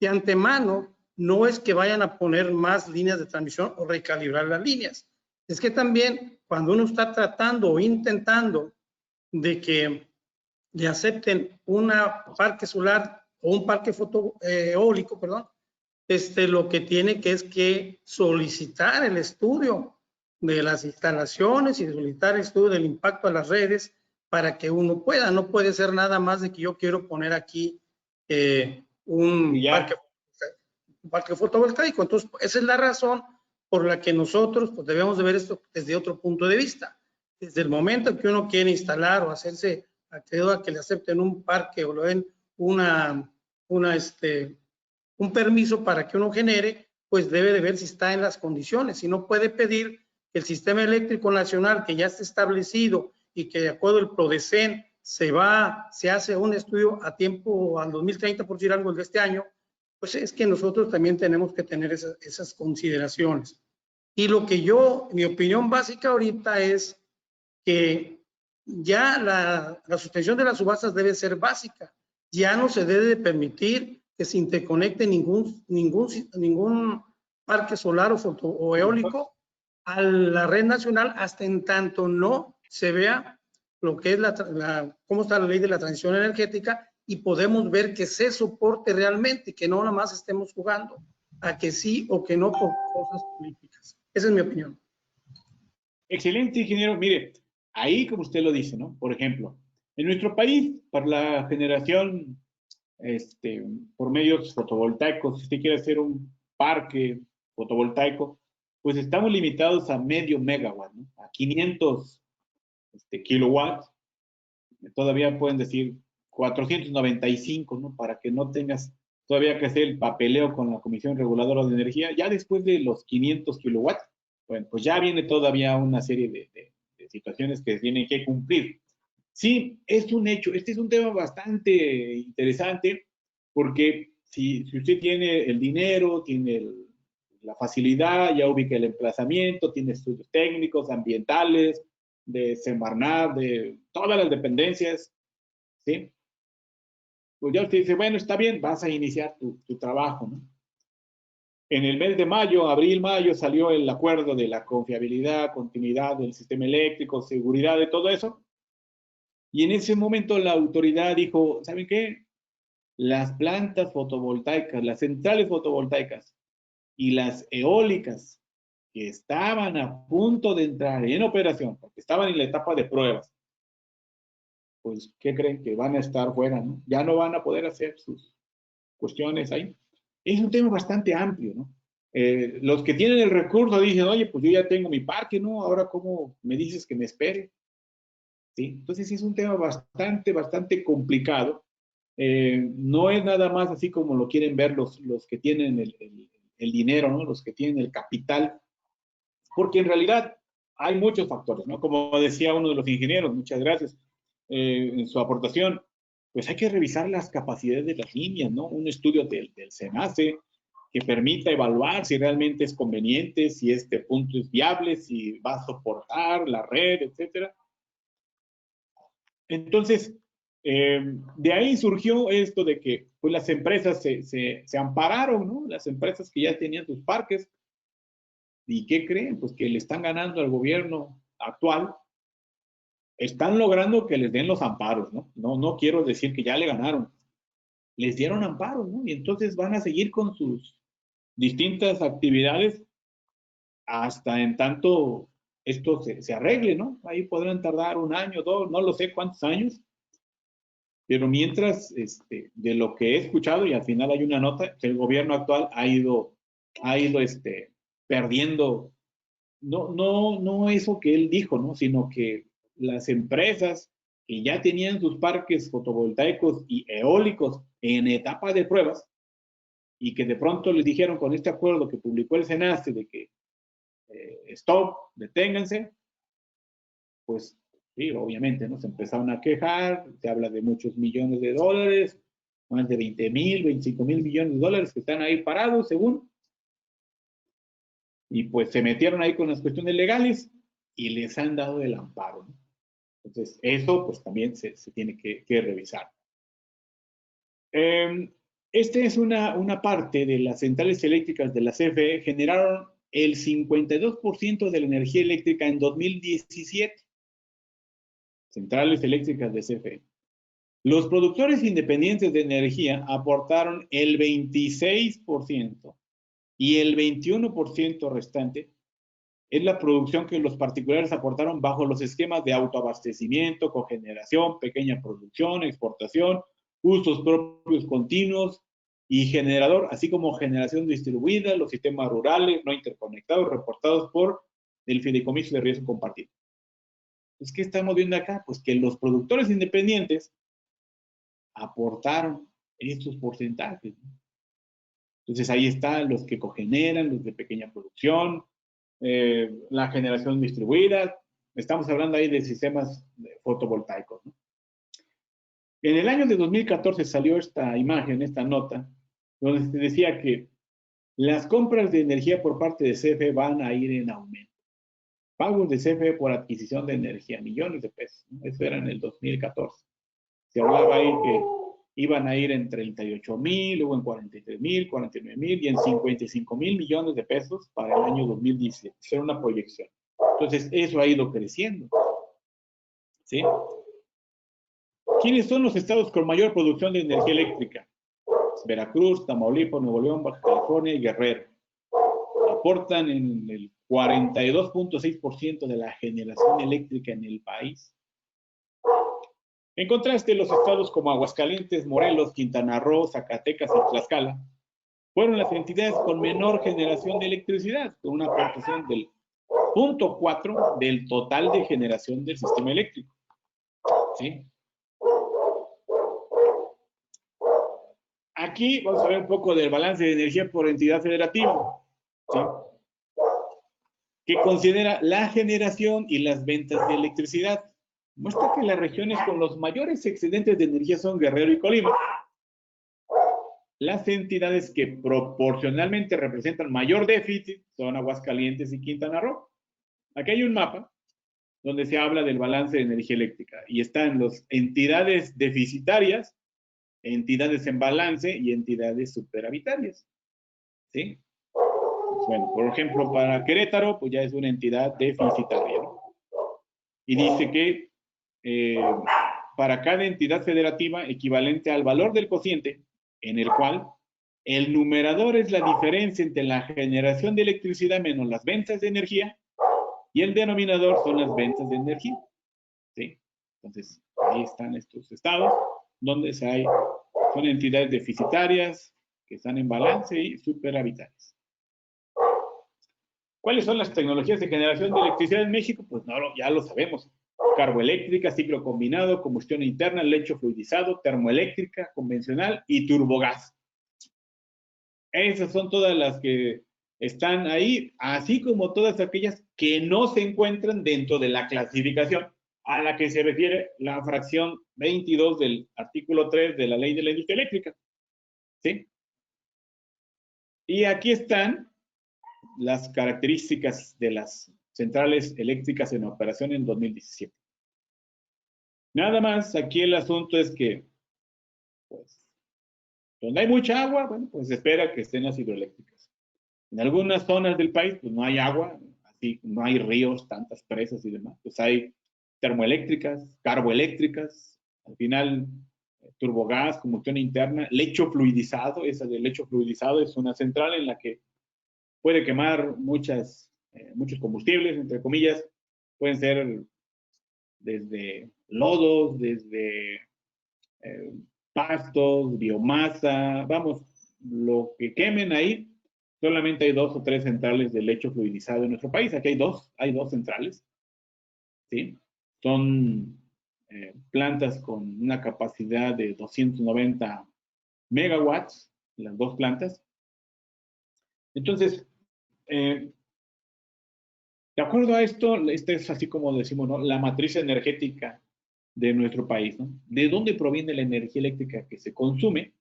De antemano, no es que vayan a poner más líneas de transmisión o recalibrar las líneas. Es que también cuando uno está tratando o intentando de que le acepten un parque solar o un parque eólico, perdón, lo que tiene que es que solicitar el estudio de las instalaciones y solicitar el estudio del impacto a las redes para que uno pueda. No puede ser nada más de que yo quiero poner aquí un parque fotovoltaico. Entonces, esa es la razón por la que nosotros pues, debemos de ver esto desde otro punto de vista. Desde el momento que uno quiere instalar o hacerse acreedor a que le acepten un parque o le den un permiso para que uno genere, pues debe de ver si está en las condiciones. Si no, puede pedir que el sistema eléctrico nacional, que ya está establecido y que de acuerdo al PRODECEN se hace un estudio a tiempo, al 2030, por decir algo de este año, pues es que nosotros también tenemos que tener esas consideraciones. Y lo que mi opinión básica ahorita es que ya la suspensión de las subastas debe ser básica. Ya no se debe de permitir que se interconecte ningún parque solar o eólico a la red nacional hasta en tanto no se vea lo que es cómo está la ley de la transición energética y podemos ver que se soporte realmente, que no nada más estemos jugando a que sí o que no por cosas políticas. Esa es mi opinión. Excelente, ingeniero. Mire, ahí como usted lo dice, ¿no? Por ejemplo, en nuestro país, para la generación por medios fotovoltaicos, si usted quiere hacer un parque fotovoltaico, pues estamos limitados a medio megawatt, ¿no? A 500 kilowatts. Todavía pueden decir 495, ¿no? Para que no tengas todavía que hacer el papeleo con la Comisión Reguladora de Energía. Ya después de los 500 kilowatts, bueno, pues ya viene todavía una serie de situaciones que tienen que cumplir. Sí, es un hecho. Este es un tema bastante interesante porque si usted tiene el dinero, tiene la facilidad, ya ubica el emplazamiento, tiene estudios técnicos, ambientales, de Semarnat, de todas las dependencias, ¿sí? Pues ya usted dice, bueno, está bien, vas a iniciar tu trabajo, ¿no? En el mes de mayo, abril, mayo, salió el acuerdo de la confiabilidad, continuidad del sistema eléctrico, seguridad de todo eso. Y en ese momento la autoridad dijo, ¿saben qué? Las plantas fotovoltaicas, las centrales fotovoltaicas y las eólicas que estaban a punto de entrar en operación, porque estaban en la etapa de pruebas, pues, ¿qué creen? Que van a estar fuera, ¿no? Ya no van a poder hacer sus cuestiones ahí. Es un tema bastante amplio, ¿no? Los que tienen el recurso dicen, oye, pues yo ya tengo mi parque, ¿no? Ahora, ¿cómo me dices que me espere? ¿Sí? Entonces, es un tema bastante complicado. No es nada más así como lo quieren ver los que tienen el dinero, ¿no? Los que tienen el capital, porque en realidad hay muchos factores, ¿no? Como decía uno de los ingenieros, muchas gracias, en su aportación, pues hay que revisar las capacidades de las líneas, ¿no? Un estudio del SENACE que permita evaluar si realmente es conveniente, si este punto es viable, si va a soportar la red, etcétera. Entonces, de ahí surgió esto de que pues, las empresas se ampararon, ¿no? Las empresas que ya tenían sus parques. ¿Y qué creen? Pues que le están ganando al gobierno actual. Están logrando que les den los amparos, ¿no? No quiero decir que ya le ganaron. Les dieron amparos, ¿no? Y entonces van a seguir con sus distintas actividades hasta en tanto esto se arregle, ¿no? Ahí podrán tardar un año, dos, no lo sé cuántos años. Pero mientras, de lo que he escuchado, y al final hay una nota, que el gobierno actual ha ido perdiendo no eso que él dijo, ¿no? Sino que las empresas que ya tenían sus parques fotovoltaicos y eólicos en etapa de pruebas y que de pronto les dijeron con este acuerdo que publicó el SENACE de que stop, deténganse, pues sí, obviamente, ¿no? Se empezaron a quejar, se habla de muchos millones de dólares, más de 20,000, 25,000 millones de dólares que están ahí parados, según, y pues se metieron ahí con las cuestiones legales y les han dado el amparo, ¿no? Entonces, eso pues también se tiene que revisar. Esta es una parte de las centrales eléctricas de la CFE, generaron el 52% de la energía eléctrica en 2017. Centrales eléctricas de CFE. Los productores independientes de energía aportaron el 26% y el 21% restante es la producción que los particulares aportaron bajo los esquemas de autoabastecimiento, cogeneración, pequeña producción, exportación, usos propios continuos y generador, así como generación distribuida, los sistemas rurales no interconectados reportados por el Fideicomiso de Riesgo Compartido. Pues, ¿qué estamos viendo acá? Pues que los productores independientes aportaron estos porcentajes, ¿no? Entonces ahí están los que cogeneran, los de pequeña producción, la generación distribuida. Estamos hablando ahí de sistemas fotovoltaicos, ¿no? En el año de 2014 salió esta imagen, esta nota, donde se decía que las compras de energía por parte de CFE van a ir en aumento. Pagos de CFE por adquisición de energía, millones de pesos, ¿no? Eso era en el 2014. Se hablaba ahí que iban a ir en 38,000, luego en 43,000, 49,000 y en 55,000 millones de pesos para el año 2017. Era una proyección. Entonces, eso ha ido creciendo. ¿Sí? ¿Quiénes son los estados con mayor producción de energía eléctrica? Veracruz, Tamaulipas, Nuevo León, Baja California y Guerrero. Aportan en el 42.6% de la generación eléctrica en el país. En contraste, los estados como Aguascalientes, Morelos, Quintana Roo, Zacatecas y Tlaxcala fueron las entidades con menor generación de electricidad, con una aportación del 0.4 del total de generación del sistema eléctrico. ¿Sí? Aquí vamos a ver un poco del balance de energía por entidad federativa, ¿sí? Que considera la generación y las ventas de electricidad. Muestra que las regiones con los mayores excedentes de energía son Guerrero y Colima. Las entidades que proporcionalmente representan mayor déficit son Aguascalientes y Quintana Roo. Aquí hay un mapa donde se habla del balance de energía eléctrica y están las entidades deficitarias, entidades en balance y entidades superavitarias. ¿Sí? Pues bueno, por ejemplo, para Querétaro, pues ya es una entidad deficitaria, ¿no? Y dice que para cada entidad federativa equivalente al valor del cociente, en el cual el numerador es la diferencia entre la generación de electricidad menos las ventas de energía y el denominador son las ventas de energía. ¿Sí? Entonces, ahí están estos estados donde son entidades deficitarias que están en balance y superavitarias. ¿Cuáles son las tecnologías de generación de electricidad en México? Pues no, ya lo sabemos. Carboeléctrica, ciclo combinado, combustión interna, lecho fluidizado, termoeléctrica, convencional y turbogás. Esas son todas las que están ahí, así como todas aquellas que no se encuentran dentro de la clasificación a la que se refiere la fracción 22 del artículo 3 de la Ley de la Industria Eléctrica. ¿Sí? Y aquí están las características de las centrales eléctricas en operación en 2017. Nada más, aquí el asunto es que, pues, donde hay mucha agua, bueno, pues se espera que estén las hidroeléctricas. En algunas zonas del país, pues no hay agua, así no hay ríos, tantas presas y demás, pues hay termoeléctricas, carboeléctricas, al final turbogás, combustión interna, lecho fluidizado. Esa de lecho fluidizado es una central en la que puede quemar muchos combustibles, entre comillas, pueden ser desde lodos, desde pastos, biomasa, vamos, lo que quemen ahí solamente hay 2 o 3 centrales de lecho fluidizado en nuestro país. Aquí hay dos centrales, ¿sí? Son plantas con una capacidad de 290 megawatts, las 2 plantas. Entonces, de acuerdo a esto, esta es así como decimos, ¿no? La matriz energética de nuestro país, ¿no? ¿De dónde proviene la energía eléctrica que se consume?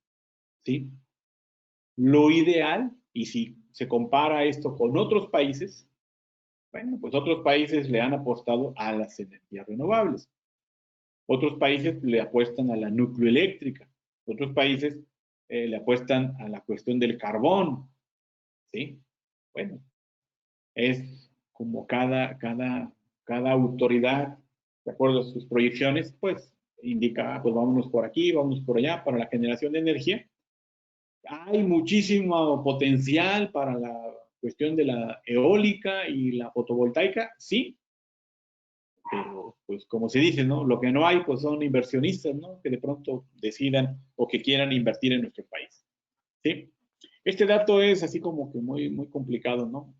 ¿Sí? Lo ideal, y si se compara esto con otros países, bueno, pues otros países le han apostado a las energías renovables. Otros países le apuestan a la nucleoeléctrica. Otros países le apuestan a la cuestión del carbón. ¿Sí? Bueno, es como cada autoridad, de acuerdo a sus proyecciones, pues indica, pues vámonos por aquí, vámonos por allá para la generación de energía. Hay muchísimo potencial para la cuestión de la eólica y la fotovoltaica, sí, pero pues como se dice, ¿no? Lo que no hay, pues son inversionistas, ¿no? Que de pronto decidan o que quieran invertir en nuestro país, ¿sí? Este dato es así como que muy complicado, ¿no?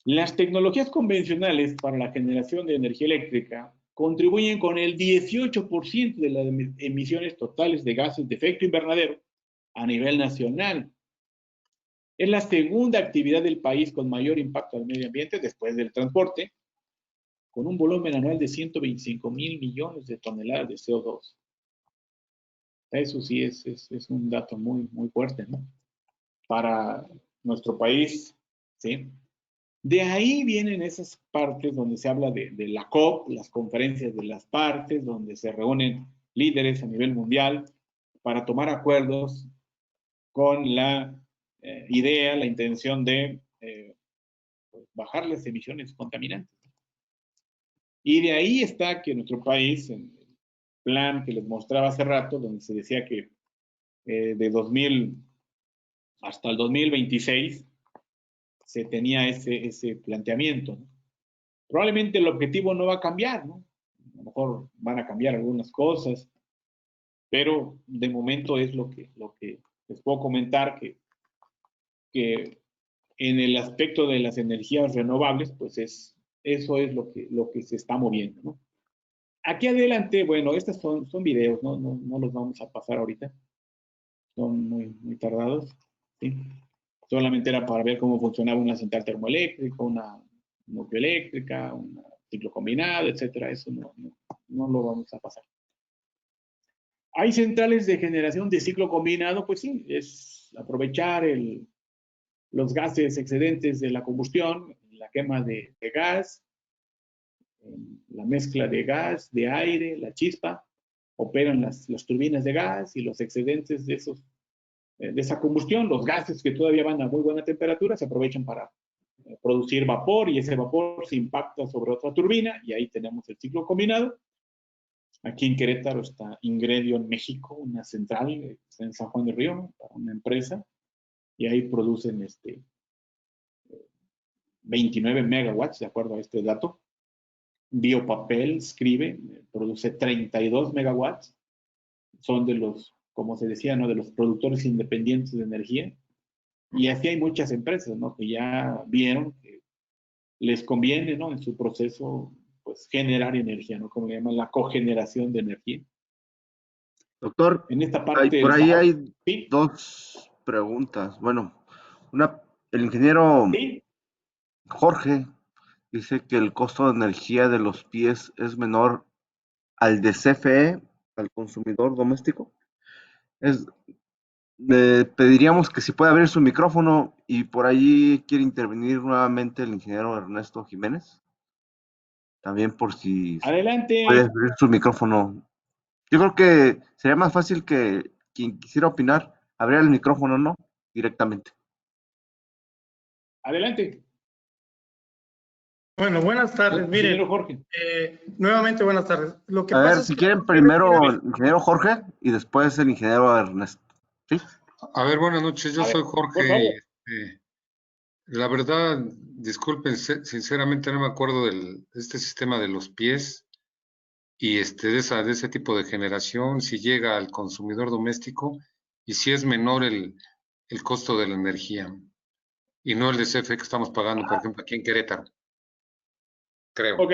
Las tecnologías convencionales para la generación de energía eléctrica contribuyen con el 18% de las emisiones totales de gases de efecto invernadero a nivel nacional. Es la segunda actividad del país con mayor impacto al medio ambiente después del transporte, con un volumen anual de 125,000 millones de toneladas de CO2. Eso sí es un dato muy fuerte, ¿no? Para nuestro país, ¿sí? De ahí vienen esas partes donde se habla de la COP, las conferencias de las partes, donde se reúnen líderes a nivel mundial para tomar acuerdos con la idea, la intención de bajar las emisiones contaminantes. Y de ahí está que nuestro país, en el plan que les mostraba hace rato, donde se decía que de 2000 hasta el 2026 se tenía ese planteamiento, ¿no? Probablemente el objetivo no va a cambiar, ¿no? A lo mejor van a cambiar algunas cosas, pero de momento es lo que les puedo comentar que en el aspecto de las energías renovables, pues eso es lo que se está moviendo, ¿no? Aquí adelante, bueno, estos son videos, ¿no? No los vamos a pasar ahorita, son muy tardados, ¿sí? Solamente era para ver cómo funcionaba una central termoeléctrica, una nucleoeléctrica, un ciclo combinado, etcétera. Eso no lo vamos a pasar. Hay centrales de generación de ciclo combinado, pues sí, es aprovechar los gases excedentes de la combustión, la quema de gas, la mezcla de gas, de aire, la chispa, operan las turbinas de gas y los excedentes de esa combustión, los gases que todavía van a muy buena temperatura, se aprovechan para producir vapor y ese vapor se impacta sobre otra turbina y ahí tenemos el ciclo combinado. Aquí en Querétaro está Ingredio en México, una central en San Juan del Río, para una empresa, y ahí producen 29 megawatts, de acuerdo a este dato. Biopapel escribe, produce 32 megawatts, son de los, como se decía, ¿no? De los productores independientes de energía. Y así hay muchas empresas, ¿no? Que ya vieron que les conviene, ¿no? En su proceso, pues, generar energía, ¿no? Como le llaman la cogeneración de energía. Doctor, En esta parte por ahí hay ¿sí? 2 preguntas. Bueno, el ingeniero ¿Sí? Jorge dice que el costo de energía de los pies es menor al de CFE, al consumidor doméstico. Le pediríamos que si puede abrir su micrófono y por allí quiere intervenir nuevamente el ingeniero Ernesto Jiménez. También por si Adelante. puede abrir su micrófono. Yo creo que sería más fácil que quien quisiera opinar abriera el micrófono, ¿no? Directamente. Adelante. Bueno, buenas tardes. Miren, Ingeniero Jorge. nuevamente buenas tardes. Lo que A pasa ver, es si que quieren primero el ingeniero Jorge y después el ingeniero Ernesto. ¿Sí? A ver, buenas noches, yo soy por Jorge favor. y la verdad, disculpen, sinceramente no me acuerdo de este sistema de los pies y de ese tipo de generación, si llega al consumidor doméstico y si es menor el costo de la energía y no el de CFE que estamos pagando, por ejemplo, aquí en Querétaro. Creo. Ok,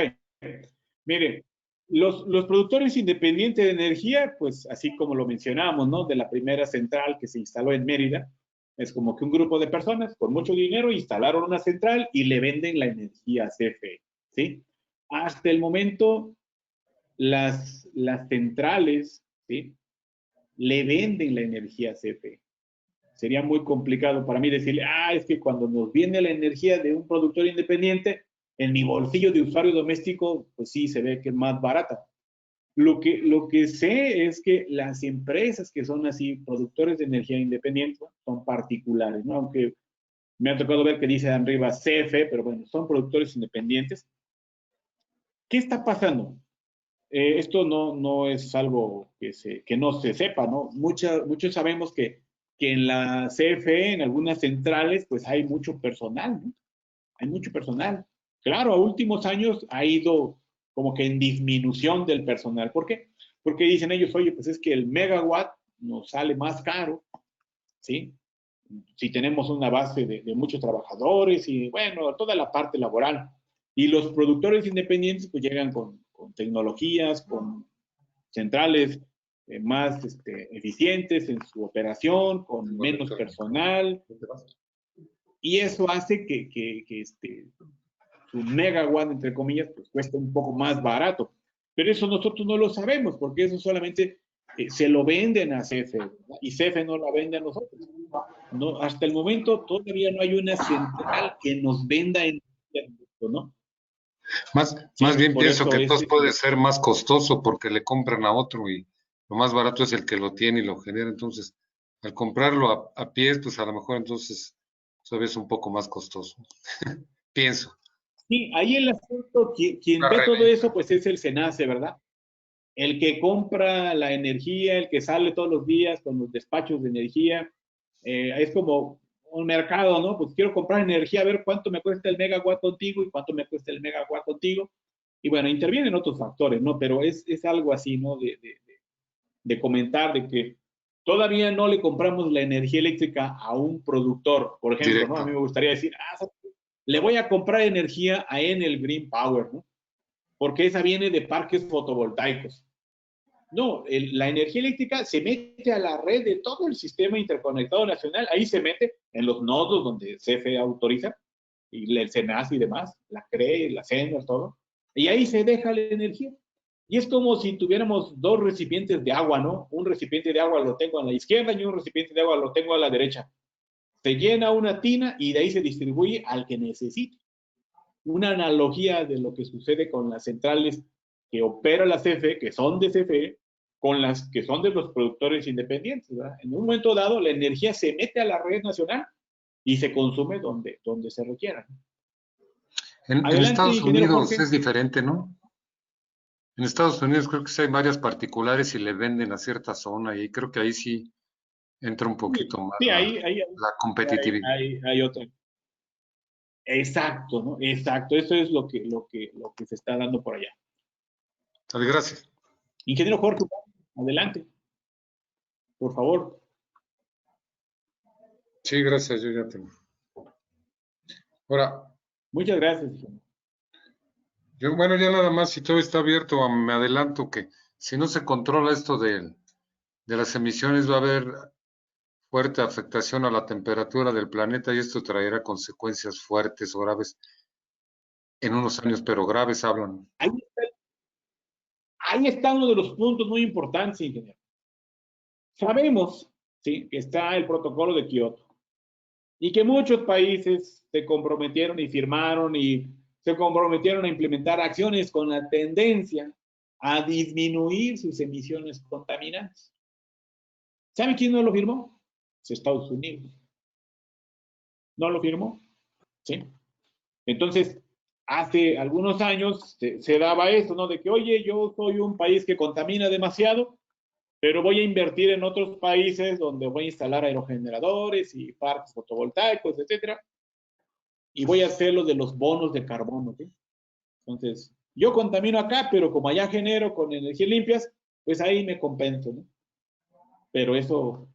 mire, los productores independientes de energía, pues así como lo mencionamos, ¿no? De la primera central que se instaló en Mérida, es como que un grupo de personas con mucho dinero instalaron una central y le venden la energía a CFE, ¿sí? Hasta el momento, las centrales, ¿sí? Le venden la energía a CFE. Sería muy complicado para mí decirle, es que cuando nos viene la energía de un productor independiente, en mi bolsillo de usuario doméstico, pues sí, se ve que es más barata. Lo que sé es que las empresas que son así, productores de energía independiente, son particulares, ¿no? Aunque me ha tocado ver que dice arriba CFE, pero bueno, son productores independientes. ¿Qué está pasando? Esto no es algo que no se sepa, ¿no? Muchos sabemos que en la CFE, en algunas centrales, pues hay mucho personal, ¿no? Hay mucho personal. Claro, a últimos años ha ido como que en disminución del personal. ¿Por qué? Porque dicen ellos, oye, pues es que el megawatt nos sale más caro, ¿sí? Si tenemos una base de muchos trabajadores y, bueno, toda la parte laboral. Y los productores independientes pues llegan con tecnologías, con centrales más eficientes en su operación, con menos personal. Y eso hace que su megawatt, entre comillas, pues cuesta un poco más barato. Pero eso nosotros no lo sabemos, porque eso solamente se lo venden a CFE, ¿verdad? Y CFE no lo vende a nosotros. No, hasta el momento todavía no hay una central que nos venda en ¿no? Más bien pienso que entonces puede ser más costoso porque le compran a otro y lo más barato es el que lo tiene y lo genera. Entonces, al comprarlo a pies, pues a lo mejor entonces todavía es un poco más costoso. Pienso. Sí, ahí el asunto, quien ve todo eso, pues es el SENACE, ¿verdad? El que compra la energía, el que sale todos los días con los despachos de energía, es como un mercado, ¿no? Pues quiero comprar energía, a ver cuánto me cuesta el megawatt contigo y cuánto me cuesta el megawatt contigo. Y bueno, intervienen otros factores, ¿no? Pero es algo así, ¿no? De comentar de que todavía no le compramos la energía eléctrica a un productor, por ejemplo, Directo. ¿no? A mí me gustaría decir, le voy a comprar energía a Enel Green Power, ¿no? Porque esa viene de parques fotovoltaicos. No, la energía eléctrica se mete a la red de todo el sistema interconectado nacional, ahí se mete en los nodos donde CFE autoriza, y el SENACE y demás, la CRE, la CENAS, todo, y ahí se deja la energía. Y es como si tuviéramos dos recipientes de agua, ¿no? Un recipiente de agua lo tengo a la izquierda y un recipiente de agua lo tengo a la derecha. Se llena una tina y de ahí se distribuye al que necesite. Una analogía de lo que sucede con las centrales que opera la CFE, que son de CFE, con las que son de los productores independientes, ¿verdad? En un momento dado, la energía se mete a la red nacional y se consume donde se requiera. En Estados Unidos es diferente, ¿no? En Estados Unidos creo que sí hay varias particulares y le venden a cierta zona y creo que ahí sí entra un poquito más la competitividad. Hay otra. Exacto, ¿no? Exacto. Eso es lo que se está dando por allá. Dale, gracias. Ingeniero Jorge, adelante. Por favor. Sí, gracias, yo ya tengo. Ahora. Muchas gracias, ingeniero. Bueno, ya nada más, si todo está abierto, me adelanto que si no se controla esto de las emisiones, va a haber fuerte afectación a la temperatura del planeta y esto traerá consecuencias fuertes o graves en unos años, pero graves hablan. Ahí está uno de los puntos muy importantes, ingeniero. Sabemos, ¿sí?, que está el protocolo de Kioto y que muchos países se comprometieron y firmaron y se comprometieron a implementar acciones con la tendencia a disminuir sus emisiones contaminantes. ¿Sabe quién no lo firmó? Estados Unidos. ¿No lo firmó? ¿Sí? Entonces, hace algunos años se daba esto, ¿no? De que, oye, yo soy un país que contamina demasiado, pero voy a invertir en otros países donde voy a instalar aerogeneradores y parques fotovoltaicos, etcétera, y voy a hacer lo de los bonos de carbono, ¿sí? Entonces, yo contamino acá, pero como allá genero con energías limpias, pues ahí me compenso, ¿no? Pero eso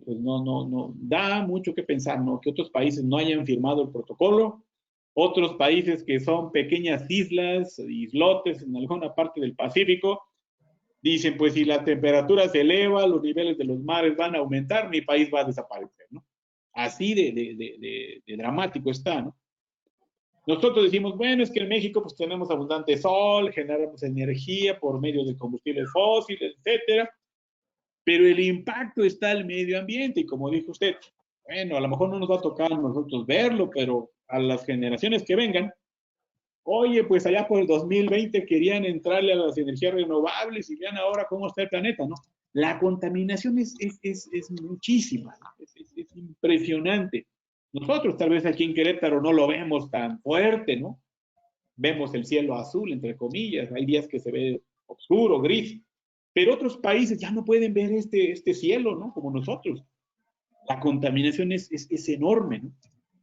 pues no, da mucho que pensar, ¿no? Que otros países no hayan firmado el protocolo, otros países que son pequeñas islas, islotes en alguna parte del Pacífico, dicen, pues si la temperatura se eleva, los niveles de los mares van a aumentar, mi país va a desaparecer, ¿no? Así de dramático está, ¿no? Nosotros decimos, bueno, es que en México pues tenemos abundante sol, generamos energía por medio de combustibles fósiles, etcétera, pero el impacto está al medio ambiente y como dijo usted, bueno, a lo mejor no nos va a tocar a nosotros verlo, pero a las generaciones que vengan, oye, pues allá por el 2020 querían entrarle a las energías renovables y vean ahora cómo está el planeta, ¿no? La contaminación es muchísima, es impresionante. Nosotros tal vez aquí en Querétaro no lo vemos tan fuerte, ¿no? Vemos el cielo azul, entre comillas, hay días que se ve oscuro, gris, pero otros países ya no pueden ver este cielo, ¿no? Como nosotros. La contaminación es enorme, ¿no?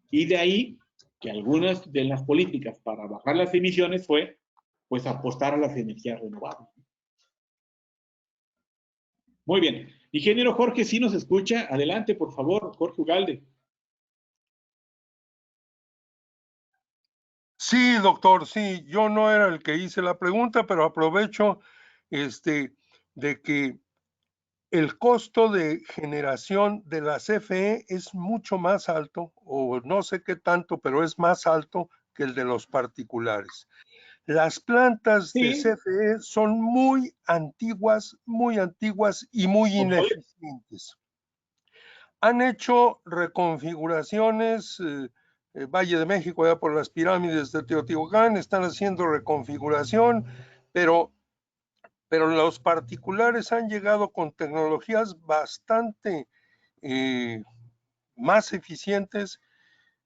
Y de ahí que algunas de las políticas para bajar las emisiones fue, pues, apostar a las energías renovables. Muy bien. Ingeniero Jorge, si nos escucha, adelante, por favor, Jorge Ugalde. Sí, doctor, sí, yo no era el que hice la pregunta, pero aprovecho de que el costo de generación de la CFE es mucho más alto, o no sé qué tanto, pero es más alto que el de los particulares. Las plantas de CFE son muy antiguas y muy ineficientes. Han hecho reconfiguraciones, Valle de México, allá por las pirámides de Teotihuacán, están haciendo reconfiguración, pero los particulares han llegado con tecnologías bastante más eficientes.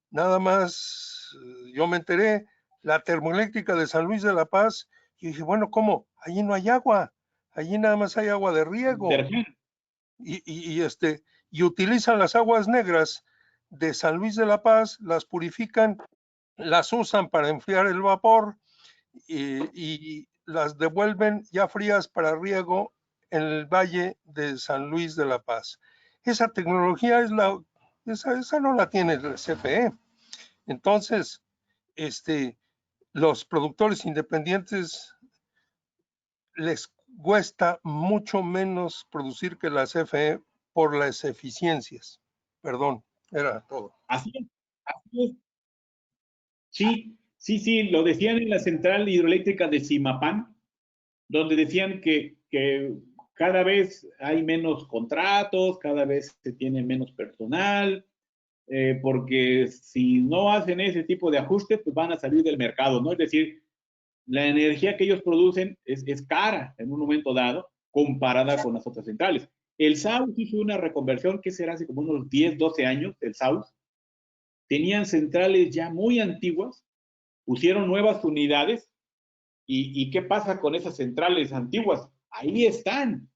Nada más, yo me enteré, la termoeléctrica de San Luis de la Paz, y dije, bueno, ¿cómo? Allí no hay agua, allí nada más hay agua de riego. Y utilizan las aguas negras de San Luis de la Paz, las purifican, las usan para enfriar el vapor y las devuelven ya frías para riego en el Valle de San Luis de la Paz. Esa tecnología esa no la tiene el CFE. Entonces, los productores independientes les cuesta mucho menos producir que la CFE por las eficiencias. Perdón, era todo. Así es. Sí, lo decían en la central hidroeléctrica de Zimapán, donde decían que cada vez hay menos contratos, cada vez se tiene menos personal, porque si no hacen ese tipo de ajustes, pues van a salir del mercado, ¿no? Es decir, la energía que ellos producen es cara en un momento dado comparada con las otras centrales. El SAUS hizo una reconversión que será hace como unos 10, 12 años, el SAUS. Tenían centrales ya muy antiguas, pusieron nuevas unidades y ¿qué pasa con esas centrales antiguas? Ahí están,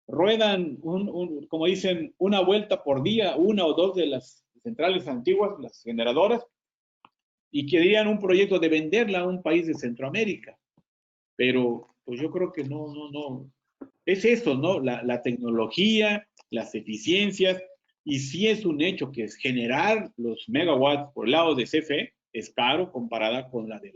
ruedan, como dicen, una vuelta por día, una o dos de las centrales antiguas, las generadoras, y querían un proyecto de venderla a un país de Centroamérica. Pero pues yo creo que no. Es eso, ¿no? La tecnología, las eficiencias, y sí es un hecho que es generar los megawatts por el lado de CFE es caro comparada con la de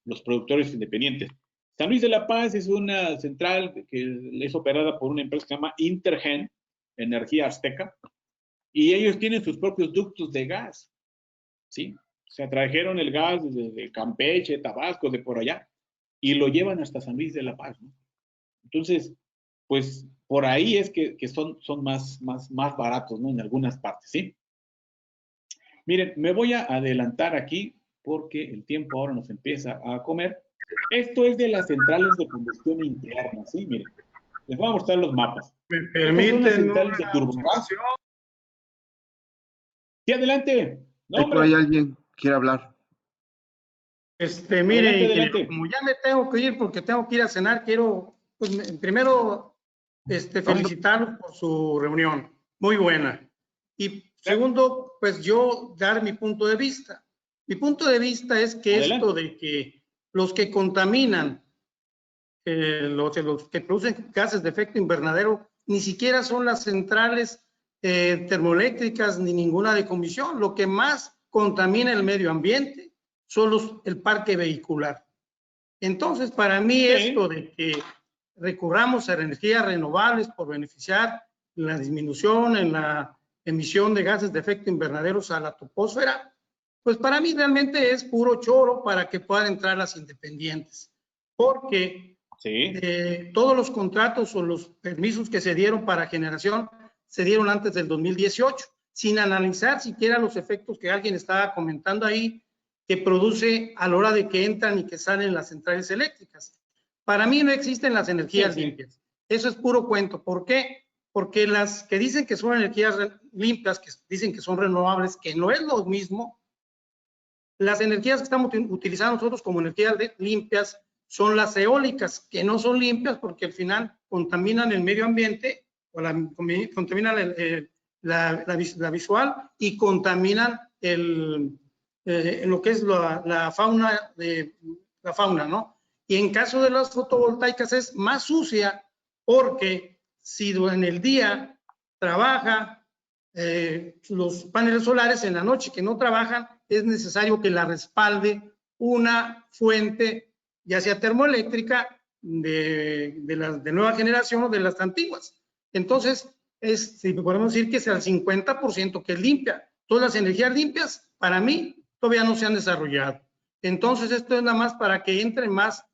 los productores independientes. San Luis de la Paz es una central que es operada por una empresa que se llama Intergen, Energía Azteca, y ellos tienen sus propios ductos de gas, ¿sí? O sea, trajeron el gas desde Campeche, Tabasco, de por allá, y lo llevan hasta San Luis de la Paz, ¿no? Entonces, pues por ahí es que son más baratos, ¿no? En algunas partes, ¿sí? Miren, me voy a adelantar aquí porque el tiempo ahora nos empieza a comer. Esto es de las centrales de combustión interna, ¿sí? Miren, les voy a mostrar los mapas. ¿Me permiten centrales de turbogas? Sí, adelante. No, por ahí alguien quiere hablar. Mire, adelante. como ya me tengo que ir porque tengo que ir a cenar, quiero, pues, primero, felicitarlos por su reunión, muy buena. Y segundo, pues yo dar mi punto de vista. Mi punto de vista es que esto de que los que contaminan, los que producen gases de efecto invernadero, ni siquiera son las centrales termoeléctricas ni ninguna decomisión. Lo que más contamina el medio ambiente son el parque vehicular. Entonces, para mí esto de que recurramos a energías renovables por beneficiar la disminución en la emisión de gases de efecto invernadero a la troposfera, pues para mí realmente es puro choro para que puedan entrar las independientes. Porque todos los contratos o los permisos que se dieron para generación se dieron antes del 2018, sin analizar siquiera los efectos que alguien estaba comentando ahí, que produce a la hora de que entran y que salen las centrales eléctricas. Para mí no existen las energías limpias. Eso es puro cuento. ¿Por qué? Porque las que dicen que son energías limpias, que dicen que son renovables, que no es lo mismo, las energías que estamos utilizando nosotros como energías limpias son las eólicas, que no son limpias porque al final contaminan el medio ambiente, o contaminan la visual y contaminan lo que es la fauna, ¿no? Y en caso de las fotovoltaicas es más sucia porque si en el día trabaja los paneles solares, en la noche que no trabajan, es necesario que la respalde una fuente, ya sea termoeléctrica, de nueva generación o de las antiguas. Entonces, si podemos decir que es al 50% que es limpia. Todas las energías limpias, para mí, todavía no se han desarrollado. Entonces, esto es nada más para que entren más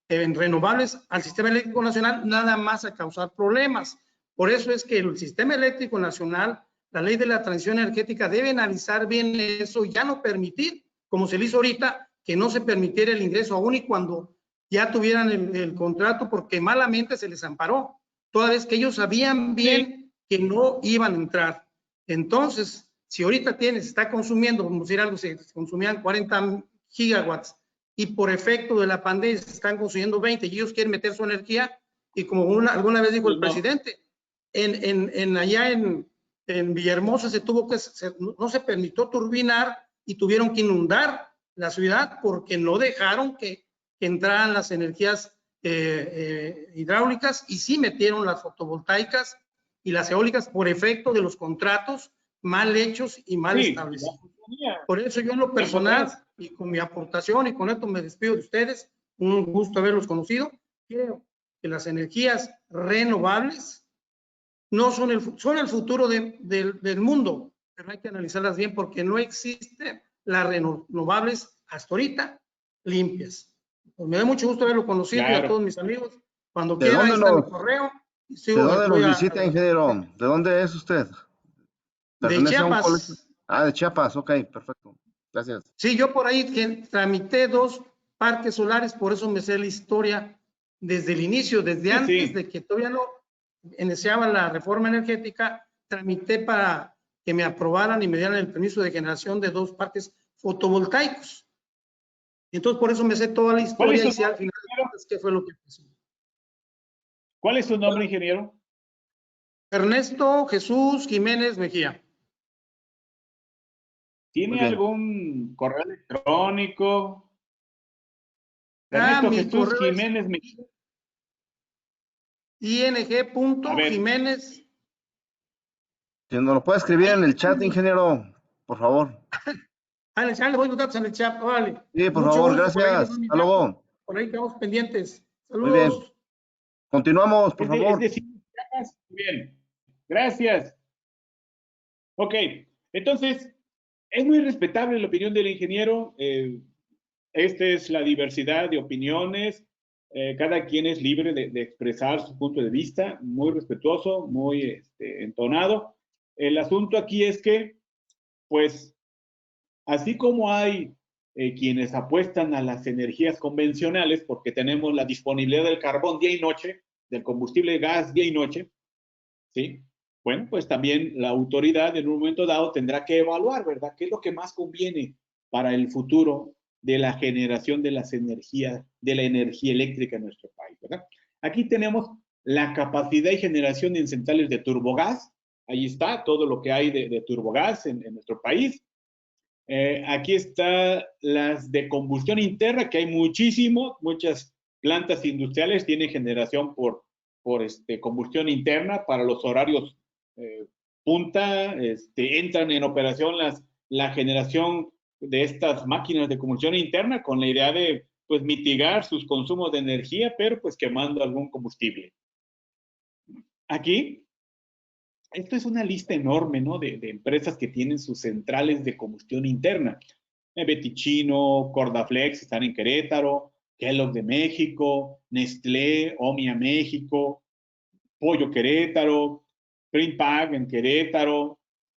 renovables al sistema eléctrico nacional, nada más a causar problemas. Por eso es que el sistema eléctrico nacional, la ley de la transición energética, debe analizar bien eso y ya no permitir, como se le hizo ahorita, que no se permitiera el ingreso aún y cuando ya tuvieran el contrato, porque malamente se les amparó, toda vez que ellos sabían bien que no iban a entrar. Entonces, si ahorita se está consumiendo, como decir algo, se consumían 40 gigawatts y por efecto de la pandemia se están consumiendo 20 y ellos quieren meter su energía, y como alguna vez dijo el presidente, allá en Villahermosa no se permitió turbinar y tuvieron que inundar la ciudad porque no dejaron que entraran las energías hidráulicas, y sí metieron las fotovoltaicas y las eólicas por efecto de los contratos mal hechos y mal establecidos. Por eso yo en lo personal y con mi aportación, y con esto me despido de ustedes, un gusto haberlos conocido, creo que las energías renovables no son el futuro del mundo, pero hay que analizarlas bien porque no existen las renovables hasta ahorita limpias. Pues me da mucho gusto haberlo conocido, y a todos mis amigos, cuando quieran, ahí está mi correo. ¿De dónde nos visita, ingeniero? ¿De dónde es usted? De Chiapas. De Chiapas, ok, perfecto. Gracias. Sí, yo por ahí tramité 2 parques solares, por eso me sé la historia desde el inicio, desde antes de que todavía no iniciaba la reforma energética, tramité para que me aprobaran y me dieran el permiso de generación de 2 parques fotovoltaicos. Entonces, por eso me sé toda la historia y sé al final de cuentas qué fue lo que pasó. ¿Cuál es su nombre, ingeniero? Ernesto Jesús Jiménez Mejía. ¿Tiene algún correo electrónico? Ernesto Jesús Jiménez Mejía. ing.jiménez. Si nos lo puede escribir en el chat, ingeniero, por favor. Le voy a notar en el chat, vale. Sí, por favor, gracias. Hasta luego. Por ahí quedamos pendientes. Muy bien. Saludos. Continuamos, por favor. Muy bien. Gracias. Ok, entonces, es muy respetable la opinión del ingeniero. Esta es la diversidad de opiniones. Cada quien es libre de expresar su punto de vista, muy respetuoso, muy entonado. El asunto aquí es que, pues, así como hay quienes apuestan a las energías convencionales, porque tenemos la disponibilidad del carbón día y noche, del combustible de gas día y noche, ¿sí? Bueno, pues también la autoridad en un momento dado tendrá que evaluar, ¿verdad? ¿Qué es lo que más conviene para el futuro de la generación de las energías, de la energía eléctrica en nuestro país, ¿verdad? Aquí tenemos la capacidad y generación en centrales de turbogás. Ahí está todo lo que hay de turbogás en nuestro país. Aquí está las de combustión interna, que hay muchas plantas industriales tienen generación por combustión interna para los horarios punta, entran en operación la generación de estas máquinas de combustión interna con la idea de pues mitigar sus consumos de energía, pero pues quemando algún combustible. Aquí, esto es una lista enorme, ¿no? De empresas que tienen sus centrales de combustión interna. Betichino, Cordaflex están en Querétaro, Kellogg de México, Nestlé, Omia México, Pollo Querétaro, Printpack en Querétaro,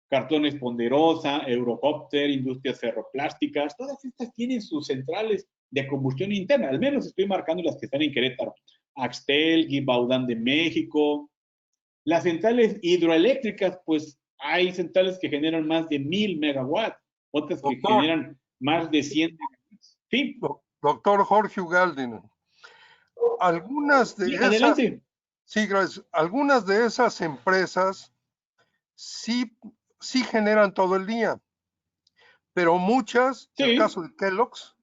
Cartones Ponderosa, Eurocopter, Industrias Ferroplásticas, todas estas tienen sus centrales de combustión interna, al menos estoy marcando las que están en Querétaro. Axtel, Givaudan de México. Las centrales hidroeléctricas, pues hay centrales que generan más de 1000 megawatts, otras que generan más de 100 megawatts. Sí. Doctor Jorge Ugalde, algunas de esas... Adelante. Sí, gracias. Algunas de esas empresas sí generan todo el día, pero muchas, sí. el caso de Kellogg's,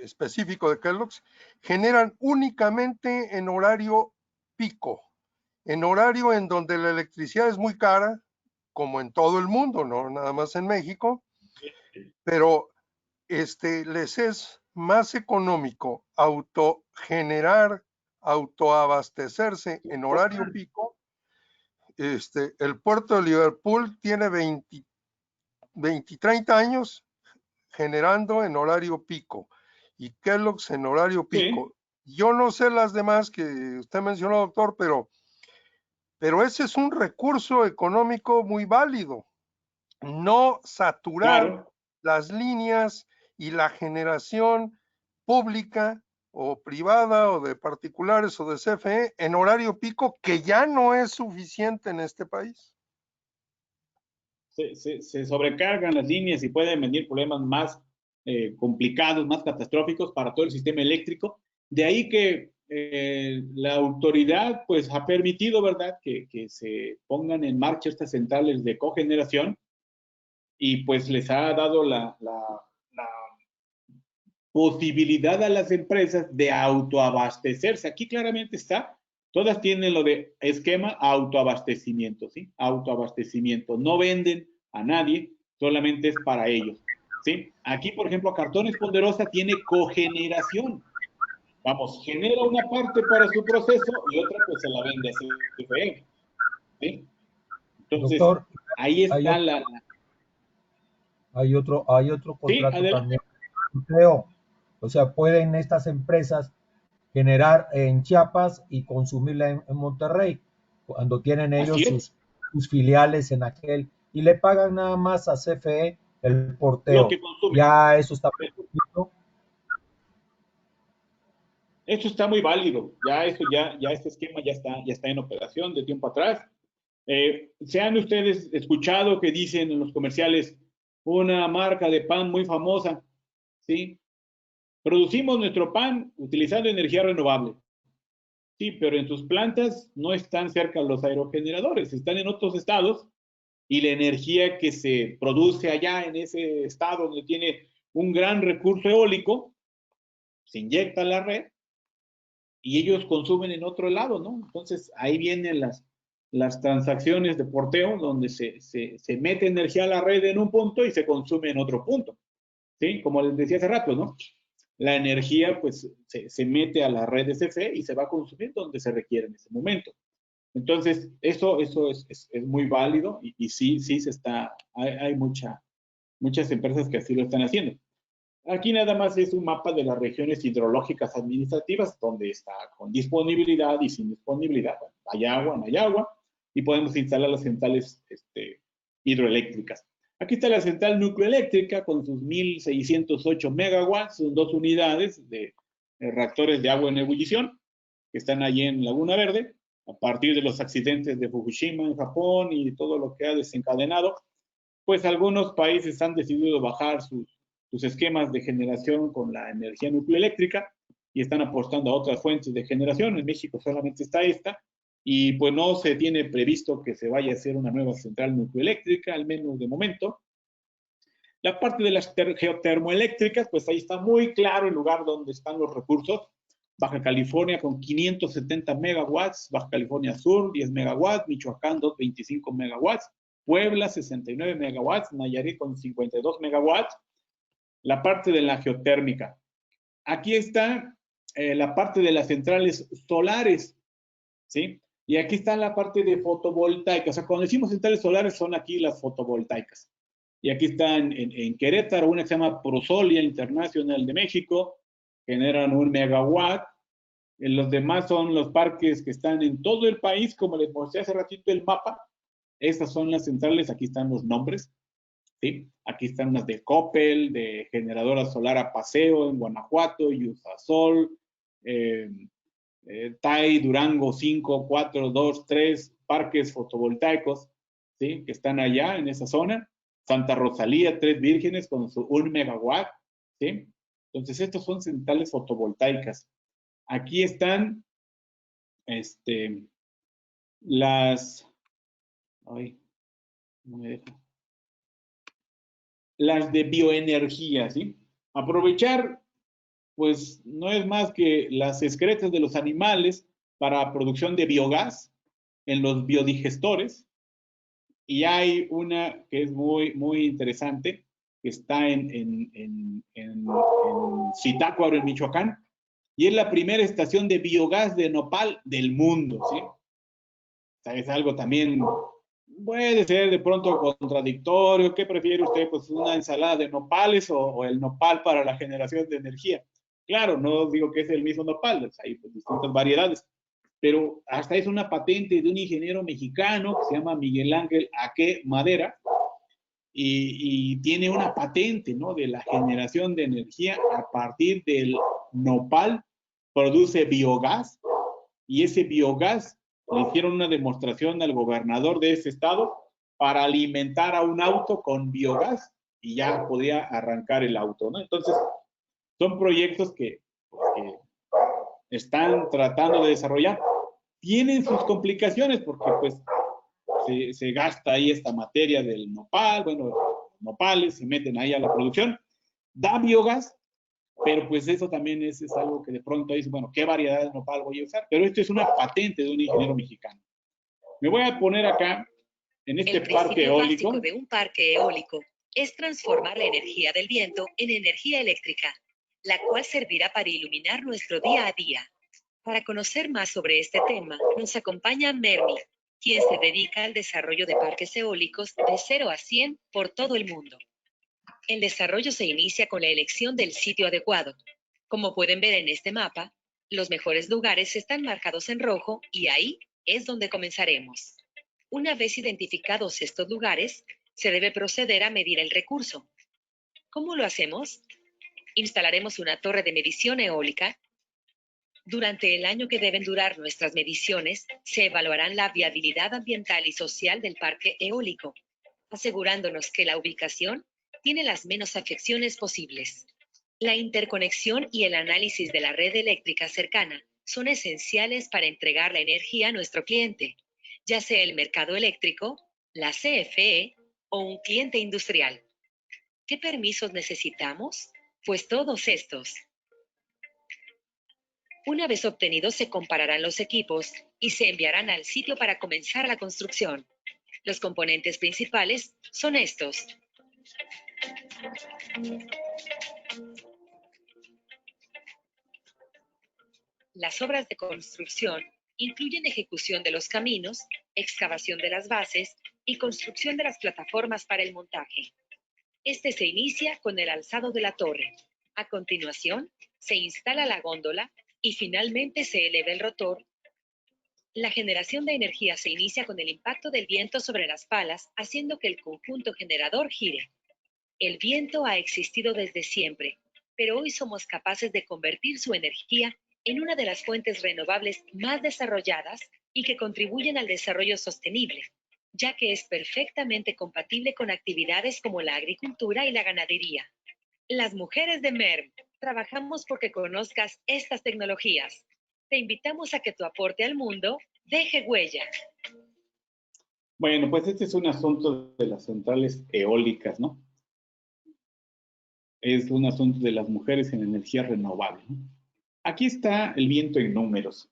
específico de Kellogg's, generan únicamente en horario pico, en horario en donde la electricidad es muy cara, como en todo el mundo, no nada más en México, pero les es más económico autogenerar, autoabastecerse en horario pico. El puerto de Liverpool tiene 30 años generando en horario pico y Kellogg's en horario pico. Sí. Yo no sé las demás que usted mencionó, doctor, pero ese es un recurso económico muy válido. No saturar las líneas y la generación pública o privada o de particulares o de CFE en horario pico, que ya no es suficiente en este país. Se sobrecargan las líneas y pueden venir problemas más complicados, más catastróficos para todo el sistema eléctrico. De ahí que la autoridad pues ha permitido, ¿verdad?, que se pongan en marcha estas centrales de cogeneración y pues les ha dado la posibilidad a las empresas de autoabastecerse. Aquí claramente está, todas tienen lo de esquema autoabastecimiento, ¿sí? Autoabastecimiento. No venden a nadie, solamente es para ellos, ¿sí? Aquí, por ejemplo, Cartones Ponderosa tiene cogeneración. Vamos, genera una parte para su proceso y otra pues se la vende a CFE, ¿sí? Entonces, doctor, ahí está hay otro contrato también. Creo, o sea, pueden estas empresas generar en Chiapas y consumirla en Monterrey, cuando tienen ellos sus filiales en aquel, y le pagan nada más a CFE el porteo. Lo que consume. Ya eso está permitido. Eso está muy válido. Ya este esquema ya está en operación de tiempo atrás. ¿Se han ustedes escuchado que dicen en los comerciales una marca de pan muy famosa? ¿Sí? Producimos nuestro pan utilizando energía renovable. Sí, pero en sus plantas no están cerca los aerogeneradores, están en otros estados y la energía que se produce allá en ese estado donde tiene un gran recurso eólico, se inyecta a la red y ellos consumen en otro lado, ¿no? Entonces ahí vienen las transacciones de porteo donde se mete energía a la red en un punto y se consume en otro punto. ¿Sí? Como les decía hace rato, ¿no? La energía pues se mete a la red de CFE y se va a consumir donde se requiere en ese momento. Entonces, eso es muy válido y sí se está, hay muchas empresas que así lo están haciendo. Aquí nada más es un mapa de las regiones hidrológicas administrativas donde está con disponibilidad y sin disponibilidad. Hay agua, no hay agua y podemos instalar las centrales hidroeléctricas. Aquí está la central nucleoeléctrica con sus 1608 megawatts, son 2 unidades de reactores de agua en ebullición que están allí en Laguna Verde, a partir de los accidentes de Fukushima en Japón y todo lo que ha desencadenado, pues algunos países han decidido bajar sus esquemas de generación con la energía nucleoeléctrica y están apostando a otras fuentes de generación. En México solamente está esta, y pues no se tiene previsto que se vaya a hacer una nueva central nucleoeléctrica, al menos de momento. La parte de las geotermoeléctricas, pues ahí está muy claro el lugar donde están los recursos. Baja California con 570 megawatts, Baja California Sur 10 megawatts, Michoacán 225 megawatts, Puebla 69 megawatts, Nayarit con 52 megawatts. La parte de la geotérmica. Aquí está la parte de las centrales solares, ¿sí? Y aquí está la parte de fotovoltaicas. O sea, cuando decimos centrales solares son aquí las fotovoltaicas. Y aquí están en Querétaro, una que se llama Prosolia Internacional de México, generan 1 megawatt. Los demás son los parques que están en todo el país, como les mostré hace ratito el mapa. Estas son las centrales, aquí están los nombres. ¿Sí? Aquí están unas de Coppel, de generadora solar a Paseo en Guanajuato, Yusasol, TAI, Durango 5, 4, 2, 3, parques fotovoltaicos, ¿sí? Que están allá en esa zona. Santa Rosalía, 3 Vírgenes con su 1 megawatt, ¿sí? Entonces, estos son centrales fotovoltaicas. Aquí están las... Ay, no me deja. Las de bioenergía, ¿sí? Aprovechar, pues, no es más que las excretas de los animales para producción de biogás en los biodigestores. Y hay una que es muy, muy interesante, que está en Zitácuaro, en Michoacán, y es la primera estación de biogás de nopal del mundo, ¿sí? O sea, es algo también... Puede ser de pronto contradictorio. ¿Qué prefiere usted? Pues una ensalada de nopales o el nopal para la generación de energía. Claro, no digo que es el mismo nopal, hay pues distintas variedades, pero hasta es una patente de un ingeniero mexicano que se llama Miguel Ángel Aque Madera y tiene una patente, ¿no? De la generación de energía a partir del nopal, produce biogás y ese biogás le hicieron una demostración al gobernador de ese estado para alimentar a un auto con biogás y ya podía arrancar el auto, ¿no? Entonces, son proyectos que están tratando de desarrollar. Tienen sus complicaciones porque, pues, se gasta ahí esta materia del nopal, bueno, nopales se meten ahí a la producción, da biogás, pero pues eso también es algo que de pronto dice, bueno, ¿qué variedad de nopal voy a usar? Pero esto es una patente de un ingeniero mexicano. Me voy a poner acá, en este parque eólico. El principio básico de un parque eólico es transformar la energía del viento en energía eléctrica, la cual servirá para iluminar nuestro día a día. Para conocer más sobre este tema, nos acompaña Mermi, quien se dedica al desarrollo de parques eólicos de 0 a 100 por todo el mundo. El desarrollo se inicia con la elección del sitio adecuado. Como pueden ver en este mapa, los mejores lugares están marcados en rojo y ahí es donde comenzaremos. Una vez identificados estos lugares, se debe proceder a medir el recurso. ¿Cómo lo hacemos? Instalaremos una torre de medición eólica. Durante el año que deben durar nuestras mediciones, se evaluarán la viabilidad ambiental y social del parque eólico, asegurándonos que la ubicación tiene las menos afecciones posibles. La interconexión y el análisis de la red eléctrica cercana son esenciales para entregar la energía a nuestro cliente, ya sea el mercado eléctrico, la CFE o un cliente industrial. ¿Qué permisos necesitamos? Pues todos estos. Una vez obtenidos, se compararán los equipos y se enviarán al sitio para comenzar la construcción. Los componentes principales son estos. Las obras de construcción incluyen ejecución de los caminos, excavación de las bases y construcción de las plataformas para el montaje. Este se inicia con el alzado de la torre. A continuación, se instala la góndola y finalmente se eleva el rotor. La generación de energía se inicia con el impacto del viento sobre las palas, haciendo que el conjunto generador gire. El viento ha existido desde siempre, pero hoy somos capaces de convertir su energía en una de las fuentes renovables más desarrolladas y que contribuyen al desarrollo sostenible, ya que es perfectamente compatible con actividades como la agricultura y la ganadería. Las mujeres de MERM trabajamos porque conozcas estas tecnologías. Te invitamos a que tu aporte al mundo deje huella. Bueno, pues este es un asunto de las centrales eólicas, ¿no? Es un asunto de las mujeres en energía renovable, ¿no? Aquí está el viento en números.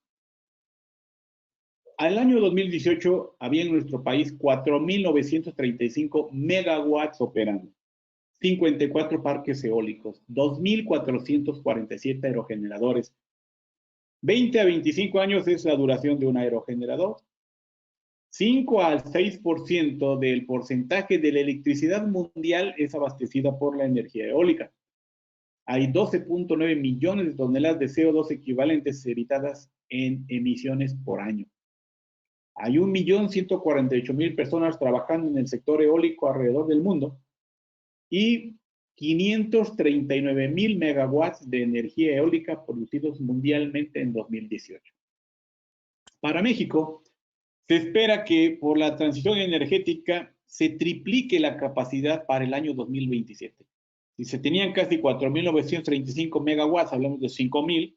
Al año 2018 había en nuestro país 4.935 megawatts operando, 54 parques eólicos, 2.447 aerogeneradores. 20 a 25 años es la duración de un aerogenerador. 5 al 6% del porcentaje de la electricidad mundial es abastecida por la energía eólica. Hay 12.9 millones de toneladas de CO2 equivalentes evitadas en emisiones por año. Hay 1.148.000 personas trabajando en el sector eólico alrededor del mundo y 539.000 megawatts de energía eólica producidos mundialmente en 2018. Para México, se espera que por la transición energética se triplique la capacidad para el año 2027. Si se tenían casi 4.935 megawatts, hablamos de 5.000,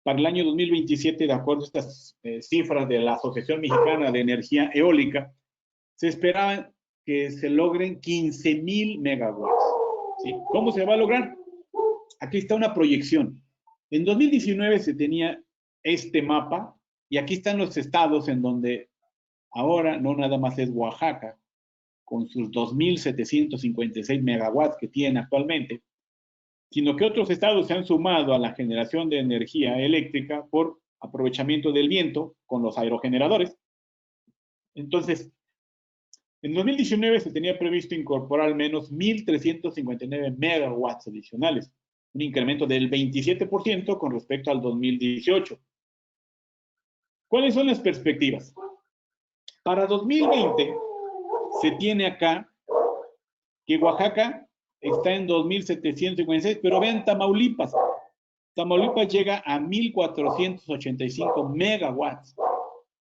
para el año 2027, de acuerdo a estas cifras de la Asociación Mexicana de Energía Eólica, se esperaban que se logren 15.000 megawatts. ¿Sí? ¿Cómo se va a lograr? Aquí está una proyección. En 2019 se tenía este mapa y aquí están los estados en donde ahora no nada más es Oaxaca, con sus 2.756 megawatts que tiene actualmente, sino que otros estados se han sumado a la generación de energía eléctrica por aprovechamiento del viento con los aerogeneradores. Entonces, en 2019 se tenía previsto incorporar al menos 1.359 megawatts adicionales, un incremento del 27% con respecto al 2018. ¿Cuáles son las perspectivas? Para 2020 se tiene acá que Oaxaca está en 2.756, pero vean Tamaulipas. Tamaulipas llega a 1.485 megawatts.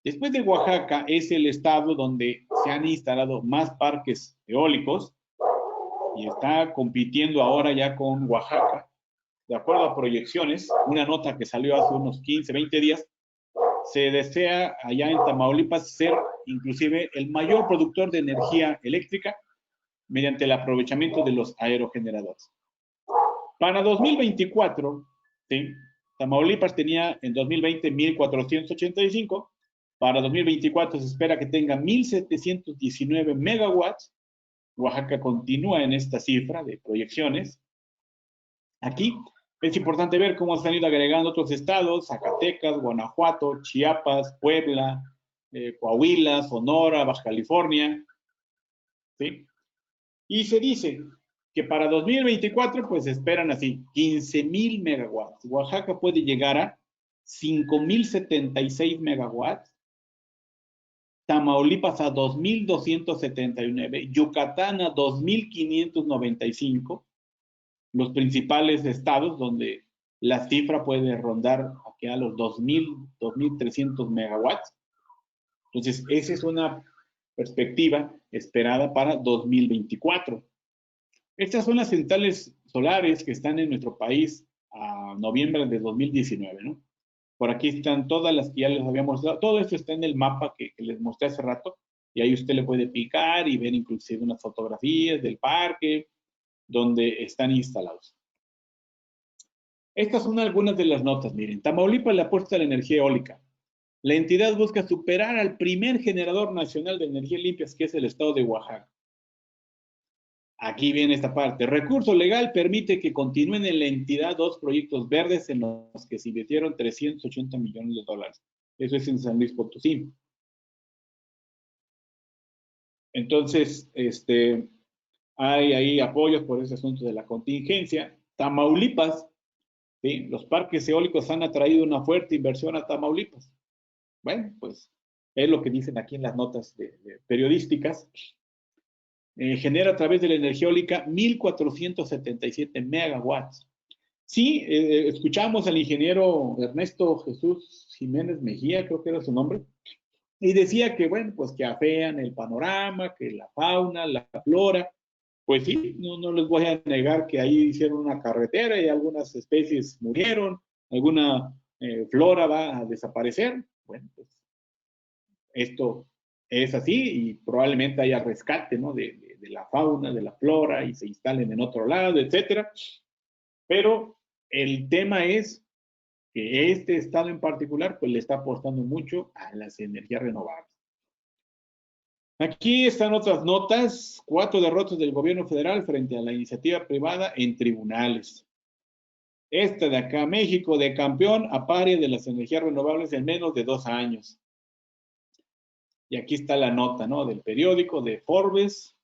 Después de Oaxaca es el estado donde se han instalado más parques eólicos y está compitiendo ahora ya con Oaxaca. De acuerdo a proyecciones, una nota que salió hace unos 15, 20 días, se desea allá en Tamaulipas ser inclusive el mayor productor de energía eléctrica mediante el aprovechamiento de los aerogeneradores. Para 2024, ¿sí? Tamaulipas tenía en 2020 1.485, para 2024 se espera que tenga 1.719 megawatts. Oaxaca continúa en esta cifra de proyecciones. Aquí es importante ver cómo se han ido agregando otros estados: Zacatecas, Guanajuato, Chiapas, Puebla, Coahuila, Sonora, Baja California, ¿sí? Y se dice que para 2024, pues esperan así, 15.000 megawatts. Oaxaca puede llegar a 5.076 megawatts. Tamaulipas a 2.279. Yucatán a 2.595. Los principales estados donde la cifra puede rondar aquí a los 2.000, 2.300 megawatts. Entonces, esa es una perspectiva esperada para 2024. Estas son las centrales solares que están en nuestro país a noviembre de 2019, ¿no? Por aquí están todas las que ya les había mostrado. Todo esto está en el mapa que les mostré hace rato, y ahí usted le puede picar y ver inclusive unas fotografías del parque donde están instalados. Estas son algunas de las notas. Miren, Tamaulipas le apuesta a la energía eólica. La entidad busca superar al primer generador nacional de energía limpia, que es el estado de Oaxaca. Aquí viene esta parte. Recurso legal permite que continúen en la entidad 2 proyectos verdes en los que se invirtieron 380 millones de dólares. Eso es en San Luis Potosí. Entonces, hay ahí apoyos por ese asunto de la contingencia. Tamaulipas, ¿sí? Los parques eólicos han atraído una fuerte inversión a Tamaulipas. Bueno, pues es lo que dicen aquí en las notas periodísticas. Genera a través de la energía eólica 1.477 megawatts. Sí, escuchamos al ingeniero Ernesto Jesús Jiménez Mejía, creo que era su nombre, y decía que, bueno, pues que afean el panorama, que la fauna, la flora. Pues sí, no les voy a negar que ahí hicieron una carretera y algunas especies murieron, alguna flora va a desaparecer. Bueno, pues esto es así y probablemente haya rescate, ¿no? de la fauna, de la flora, y se instalen en otro lado, etcétera. Pero el tema es que este estado en particular pues le está apostando mucho a las energías renovables. Aquí están otras notas: 4 derrotas del gobierno federal frente a la iniciativa privada en tribunales. Esta de acá, México de campeón a paria de las energías renovables en menos de 2 años. Y aquí está la nota, ¿no?, del periódico de Forbes.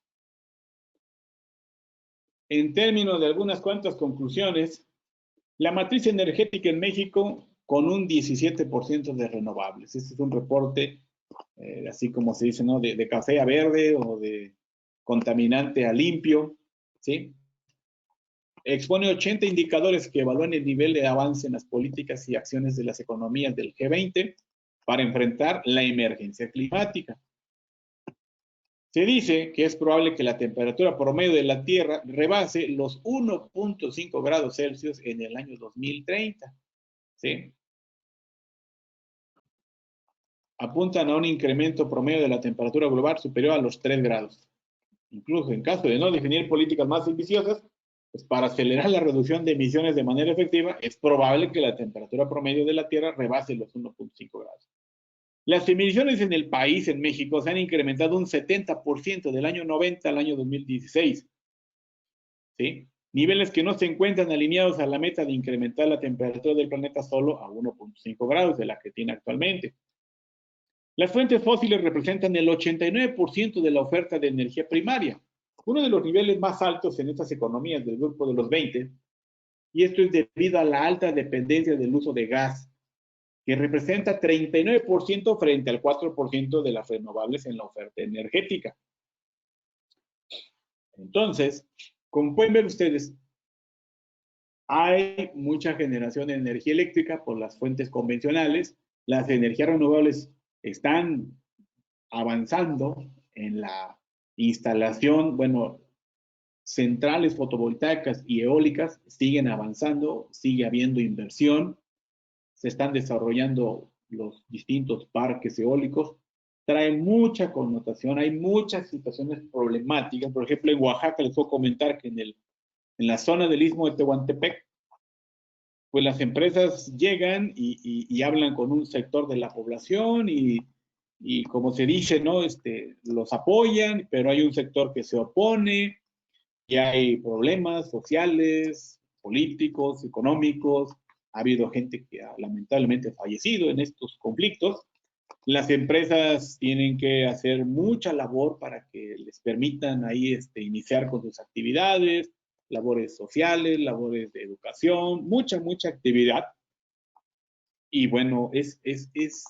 En términos de algunas cuantas conclusiones, la matriz energética en México con un 17% de renovables. Este es un reporte, así como se dice, ¿no?, de café a verde o de contaminante a limpio, ¿sí? Expone 80 indicadores que evalúan el nivel de avance en las políticas y acciones de las economías del G20 para enfrentar la emergencia climática. Se dice que es probable que la temperatura promedio de la Tierra rebase los 1.5 grados Celsius en el año 2030, ¿sí? Apuntan a un incremento promedio de la temperatura global superior a los 3 grados. Incluso en caso de no definir políticas más ambiciosas, pues para acelerar la reducción de emisiones de manera efectiva, es probable que la temperatura promedio de la Tierra rebase los 1.5 grados. Las emisiones en el país, en México, se han incrementado un 70% del año 90 al año 2016. ¿Sí? Niveles que no se encuentran alineados a la meta de incrementar la temperatura del planeta solo a 1.5 grados de la que tiene actualmente. Las fuentes fósiles representan el 89% de la oferta de energía primaria, uno de los niveles más altos en estas economías del grupo de los 20, y esto es debido a la alta dependencia del uso de gas, que representa 39% frente al 4% de las renovables en la oferta energética. Entonces, como pueden ver ustedes, hay mucha generación de energía eléctrica por las fuentes convencionales. Las energías renovables están avanzando en la instalación, bueno, centrales fotovoltaicas y eólicas siguen avanzando, sigue habiendo inversión, se están desarrollando los distintos parques eólicos, trae mucha connotación, hay muchas situaciones problemáticas. Por ejemplo, en Oaxaca les puedo comentar que en la zona del Istmo de Tehuantepec, pues las empresas llegan y hablan con un sector de la población y como se dice, ¿no?, los apoyan, pero hay un sector que se opone y hay problemas sociales, políticos, económicos. Ha habido gente que ha lamentablemente fallecido en estos conflictos. Las empresas tienen que hacer mucha labor para que les permitan ahí iniciar con sus actividades, labores sociales, labores de educación, mucha actividad. Y bueno, es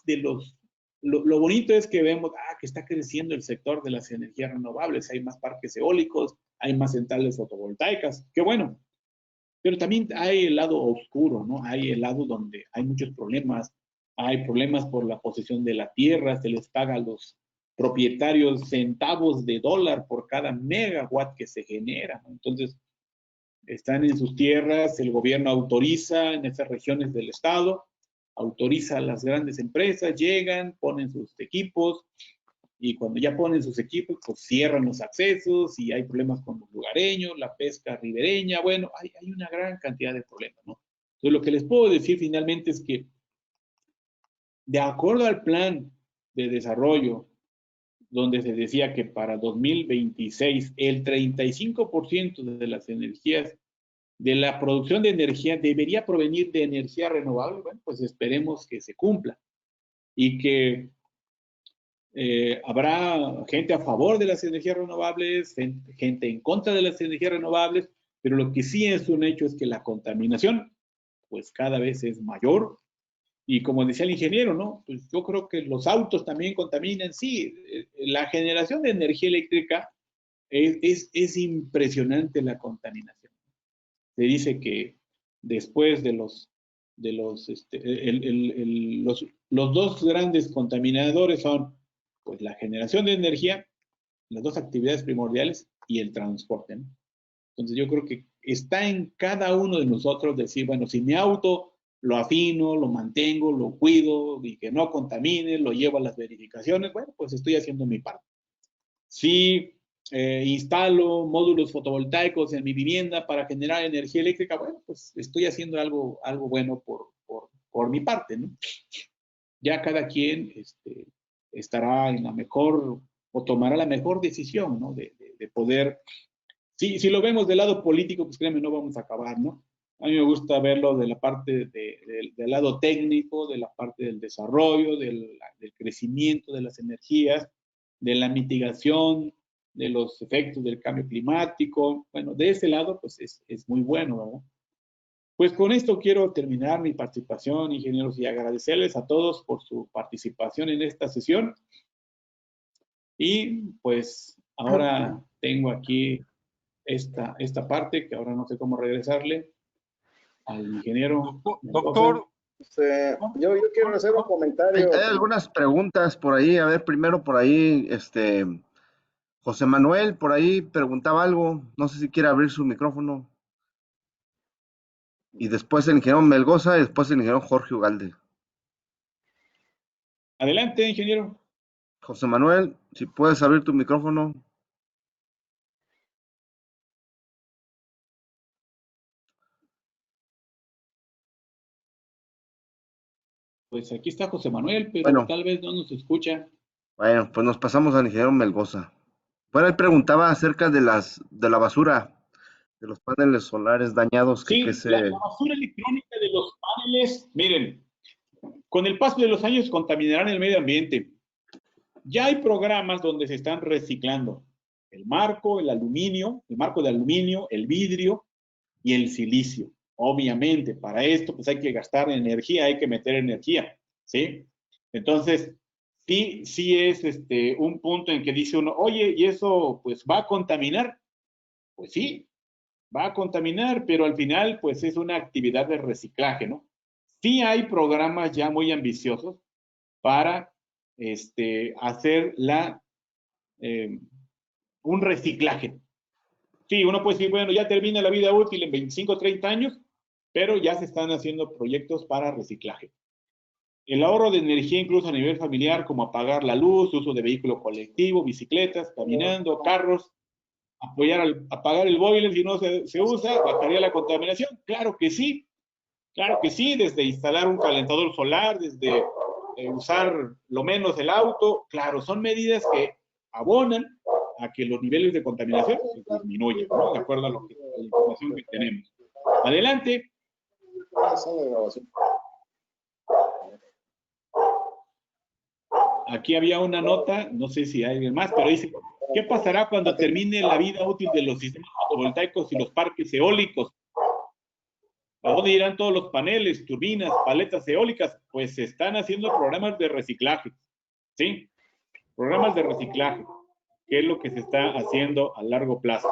de los... Lo bonito es que vemos que está creciendo el sector de las energías renovables. Hay más parques eólicos, hay más centrales fotovoltaicas. ¡Qué bueno! Pero también hay el lado oscuro, ¿no? Hay el lado donde hay muchos problemas. Hay problemas por la posesión de la tierra, se les paga a los propietarios centavos de dólar por cada megawatt que se genera, ¿no? Entonces, están en sus tierras, el gobierno autoriza en esas regiones del estado, autoriza a las grandes empresas, llegan, ponen sus equipos, y cuando ya ponen sus equipos, pues cierran los accesos y hay problemas con los lugareños, la pesca ribereña. Bueno, hay una gran cantidad de problemas, ¿no? Entonces, lo que les puedo decir finalmente es que, de acuerdo al plan de desarrollo, donde se decía que para 2026 el 35% de las energías, de la producción de energía debería provenir de energía renovable, bueno, pues esperemos que se cumpla y que habrá gente a favor de las energías renovables, gente en contra de las energías renovables, pero lo que sí es un hecho es que la contaminación pues cada vez es mayor. Y como decía el ingeniero, ¿no? Pues yo creo que los autos también contaminan. Sí, la generación de energía eléctrica es impresionante la contaminación. Se dice que después de los dos grandes contaminadores son pues la generación de energía, las dos actividades primordiales y el transporte, ¿no? Entonces yo creo que está en cada uno de nosotros decir, bueno, si mi auto lo afino, lo mantengo, lo cuido y que no contamine, lo llevo a las verificaciones, bueno, pues estoy haciendo mi parte. Si instalo módulos fotovoltaicos en mi vivienda para generar energía eléctrica, bueno, pues estoy haciendo algo bueno por por mi parte, ¿no? Ya cada quien estará en la mejor o tomará la mejor decisión, ¿no? De poder, si lo vemos del lado político, pues créeme, no vamos a acabar, ¿no? A mí me gusta verlo de la parte del lado técnico, de la parte del desarrollo, del crecimiento de las energías, de la mitigación de los efectos del cambio climático. Bueno, de ese lado, pues es muy bueno, ¿verdad? Pues con esto quiero terminar mi participación, ingenieros, y agradecerles a todos por su participación en esta sesión. Y pues ahora tengo aquí esta parte que ahora no sé cómo regresarle al ingeniero. Doctor. Yo quiero hacer un comentario. Hay algunas preguntas por ahí. A ver, primero por ahí, José Manuel por ahí preguntaba algo. No sé si quiere abrir su micrófono. Y después el ingeniero Melgoza y después el ingeniero Jorge Ugalde. Adelante, ingeniero. José Manuel, si puedes abrir tu micrófono. Pues aquí está José Manuel, pero Bueno. tal vez no nos escucha. Bueno, pues nos pasamos al ingeniero Melgoza. Bueno, él preguntaba acerca de la basura, de los paneles solares dañados. Sí, la basura electrónica de los paneles, miren, con el paso de los años contaminarán el medio ambiente. Ya hay programas donde se están reciclando el marco, el marco de aluminio, el vidrio y el silicio. Obviamente, para esto pues hay que gastar energía, hay que meter energía, ¿sí? Entonces, sí es un punto en que dice uno, oye, ¿y eso pues va a contaminar? Pues sí, va a contaminar, pero al final pues es una actividad de reciclaje, ¿no? Sí hay programas ya muy ambiciosos para hacer un reciclaje. Sí, uno puede decir, bueno, ya termina la vida útil en 25 o 30 años, pero ya se están haciendo proyectos para reciclaje. El ahorro de energía incluso a nivel familiar, como apagar la luz, uso de vehículo colectivo, bicicletas, caminando, carros, apagar el boiler si no se usa, bajaría la contaminación. Claro que sí, desde instalar un calentador solar, desde usar lo menos el auto, claro, son medidas que abonan a que los niveles de contaminación disminuyan, ¿no? De acuerdo a la información que tenemos. Adelante. Aquí había una nota, no sé si hay alguien más, pero dice, ¿qué pasará cuando termine la vida útil de los sistemas fotovoltaicos y los parques eólicos? ¿A dónde irán todos los paneles, turbinas, paletas eólicas? Pues se están haciendo programas de reciclaje, ¿sí? Programas de reciclaje, que es lo que se está haciendo a largo plazo.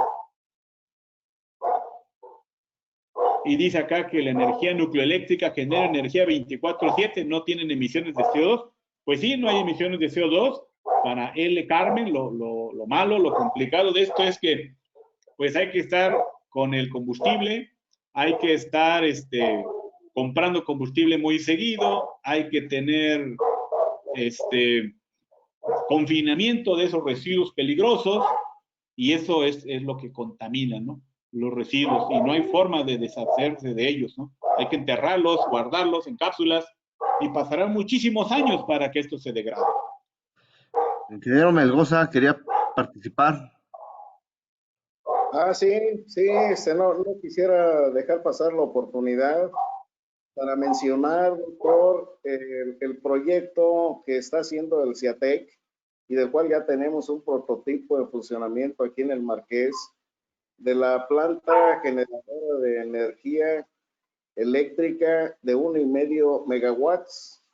Y dice acá que la energía nucleoeléctrica genera energía 24/7, no tienen emisiones de CO2. Pues sí, no hay emisiones de CO2. Para L. Carmen, lo malo, lo complicado de esto es que pues hay que estar con el combustible, hay que estar comprando combustible muy seguido, hay que tener confinamiento de esos residuos peligrosos, y eso es lo que contamina, ¿no? Los residuos, y no hay forma de deshacerse de ellos, ¿no? Hay que enterrarlos, guardarlos en cápsulas, y pasarán muchísimos años para que esto se degrade. El ingeniero Melgoza quería participar. Sí, no quisiera dejar pasar la oportunidad para mencionar por el proyecto que está haciendo el CIATEC y del cual ya tenemos un prototipo de funcionamiento aquí en el Marqués, de la planta generadora de energía eléctrica de 1,5 megawatts,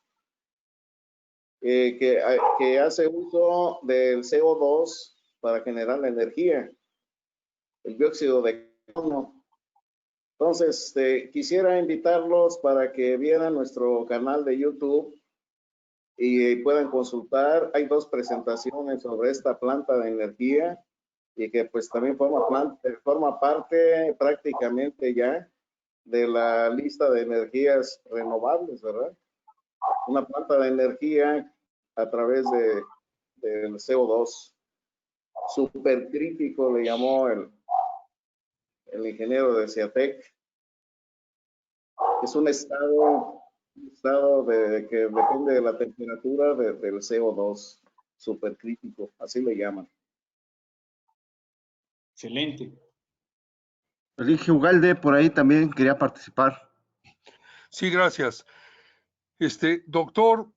que hace uso del CO2 para generar la energía, el dióxido de carbono. Entonces, quisiera invitarlos para que vieran nuestro canal de YouTube y puedan consultar. Hay 2 presentaciones sobre esta planta de energía y que pues también forma parte prácticamente ya de la lista de energías renovables, ¿verdad? Una planta de energía a través del CO2. Supercrítico le llamó el ingeniero de CIATEC. Es un estado estado de que depende de la temperatura del CO2 supercrítico, así le llaman. Excelente. El Inge Ugalde por ahí también quería participar. Sí, gracias. Doctor,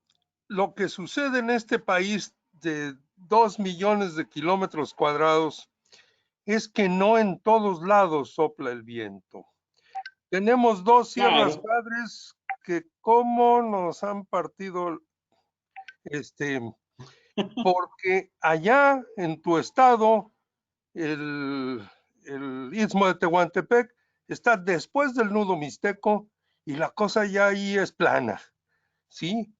lo que sucede en este país de 2 millones de kilómetros cuadrados es que no en todos lados sopla el viento. Tenemos dos sierras Claro. madres que cómo nos han partido, porque allá en tu estado, el Istmo de Tehuantepec está después del nudo mixteco y la cosa ya ahí es plana, ¿sí?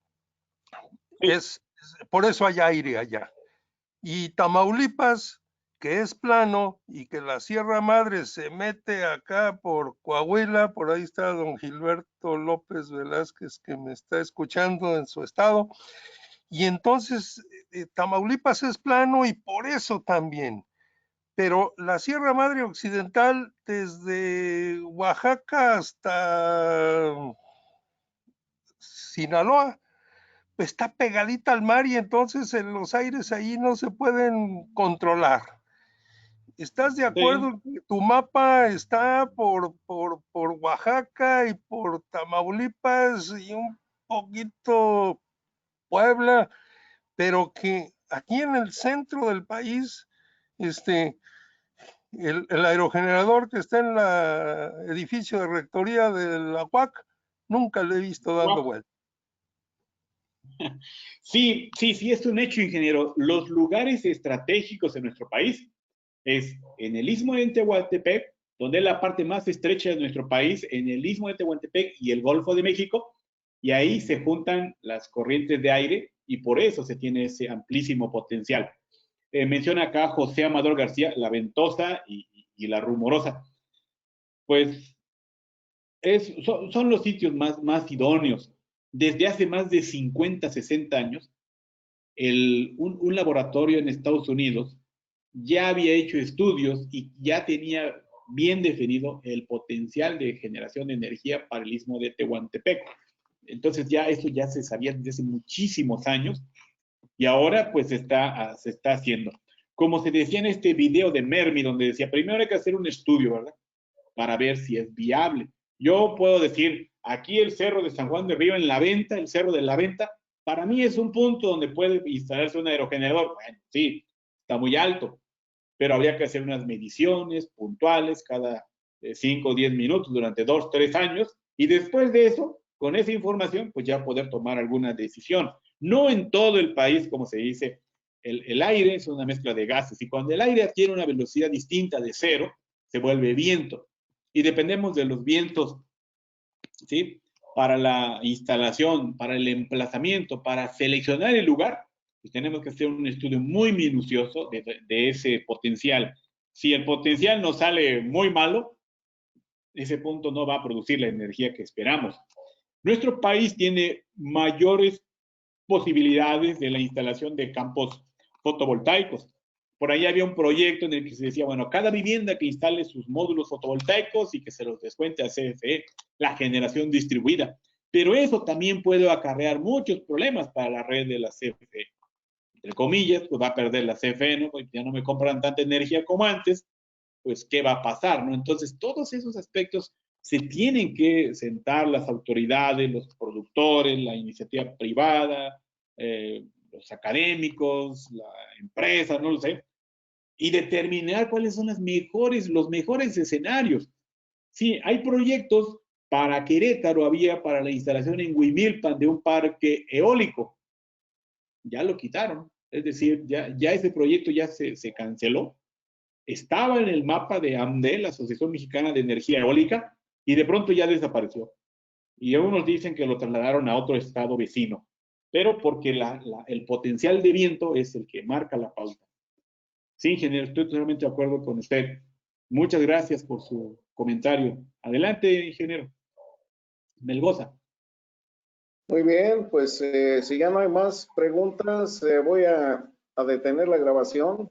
Por eso hay aire allá. Y Tamaulipas, que es plano y que la Sierra Madre se mete acá por Coahuila, por ahí está don Gilberto López Velázquez que me está escuchando en su estado, y entonces Tamaulipas es plano y por eso también. Pero la Sierra Madre Occidental, desde Oaxaca hasta Sinaloa, está pegadita al mar y entonces los aires ahí no se pueden controlar. ¿Estás de acuerdo que tu mapa está por Oaxaca y por Tamaulipas y un poquito Puebla, pero que aquí en el centro del país, el aerogenerador que está en el edificio de rectoría de la UAC, nunca lo he visto dando vuelta? Sí, es un hecho, ingeniero. Los lugares estratégicos en nuestro país es en el Istmo de Tehuantepec, donde es la parte más estrecha de nuestro país, en el Istmo de Tehuantepec y el Golfo de México, y ahí se juntan las corrientes de aire y por eso se tiene ese amplísimo potencial. Menciona acá José Amador García, la ventosa y la rumorosa. Pues son los sitios más idóneos. Desde hace más de 50, 60 años, un laboratorio en Estados Unidos ya había hecho estudios y ya tenía bien definido el potencial de generación de energía para el Istmo de Tehuantepec. Entonces eso ya se sabía desde hace muchísimos años y ahora pues se está haciendo. Como se decía en este video de Mermi, donde decía, primero hay que hacer un estudio, ¿verdad? Para ver si es viable. Yo puedo decir, aquí el Cerro de San Juan de Río en La Venta, el Cerro de La Venta, para mí es un punto donde puede instalarse un aerogenerador. Bueno, sí, está muy alto, pero habría que hacer unas mediciones puntuales cada 5 o 10 minutos durante 2, 3 años y después de eso, con esa información, pues ya poder tomar alguna decisión. No en todo el país, como se dice, el aire es una mezcla de gases y cuando el aire adquiere una velocidad distinta de cero, se vuelve viento y dependemos de los vientos, ¿sí? Para la instalación, para el emplazamiento, para seleccionar el lugar, pues tenemos que hacer un estudio muy minucioso de ese potencial. Si el potencial nos sale muy malo, ese punto no va a producir la energía que esperamos. Nuestro país tiene mayores posibilidades de la instalación de campos fotovoltaicos. Por ahí había un proyecto en el que se decía, bueno, cada vivienda que instale sus módulos fotovoltaicos y que se los descuente a CFE, la generación distribuida. Pero eso también puede acarrear muchos problemas para la red de la CFE. Entre comillas, pues va a perder la CFE, ¿no? Pues ya no me compran tanta energía como antes, pues ¿qué va a pasar, no? Entonces, todos esos aspectos se tienen que sentar las autoridades, los productores, la iniciativa privada, los académicos, la empresa, no lo sé, y determinar cuáles son los mejores escenarios. Sí, hay proyectos para Querétaro, había para la instalación en Huimilpan de un parque eólico. Ya lo quitaron, es decir, ya ese proyecto ya se canceló. Estaba en el mapa de AMDE, la Asociación Mexicana de Energía Eólica, y de pronto ya desapareció. Y algunos dicen que lo trasladaron a otro estado vecino, pero porque el potencial de viento es el que marca la pauta. Sí, ingeniero, estoy totalmente de acuerdo con usted. Muchas gracias por su comentario. Adelante, ingeniero. Melgoza. Muy bien, pues si ya no hay más preguntas, voy a detener la grabación.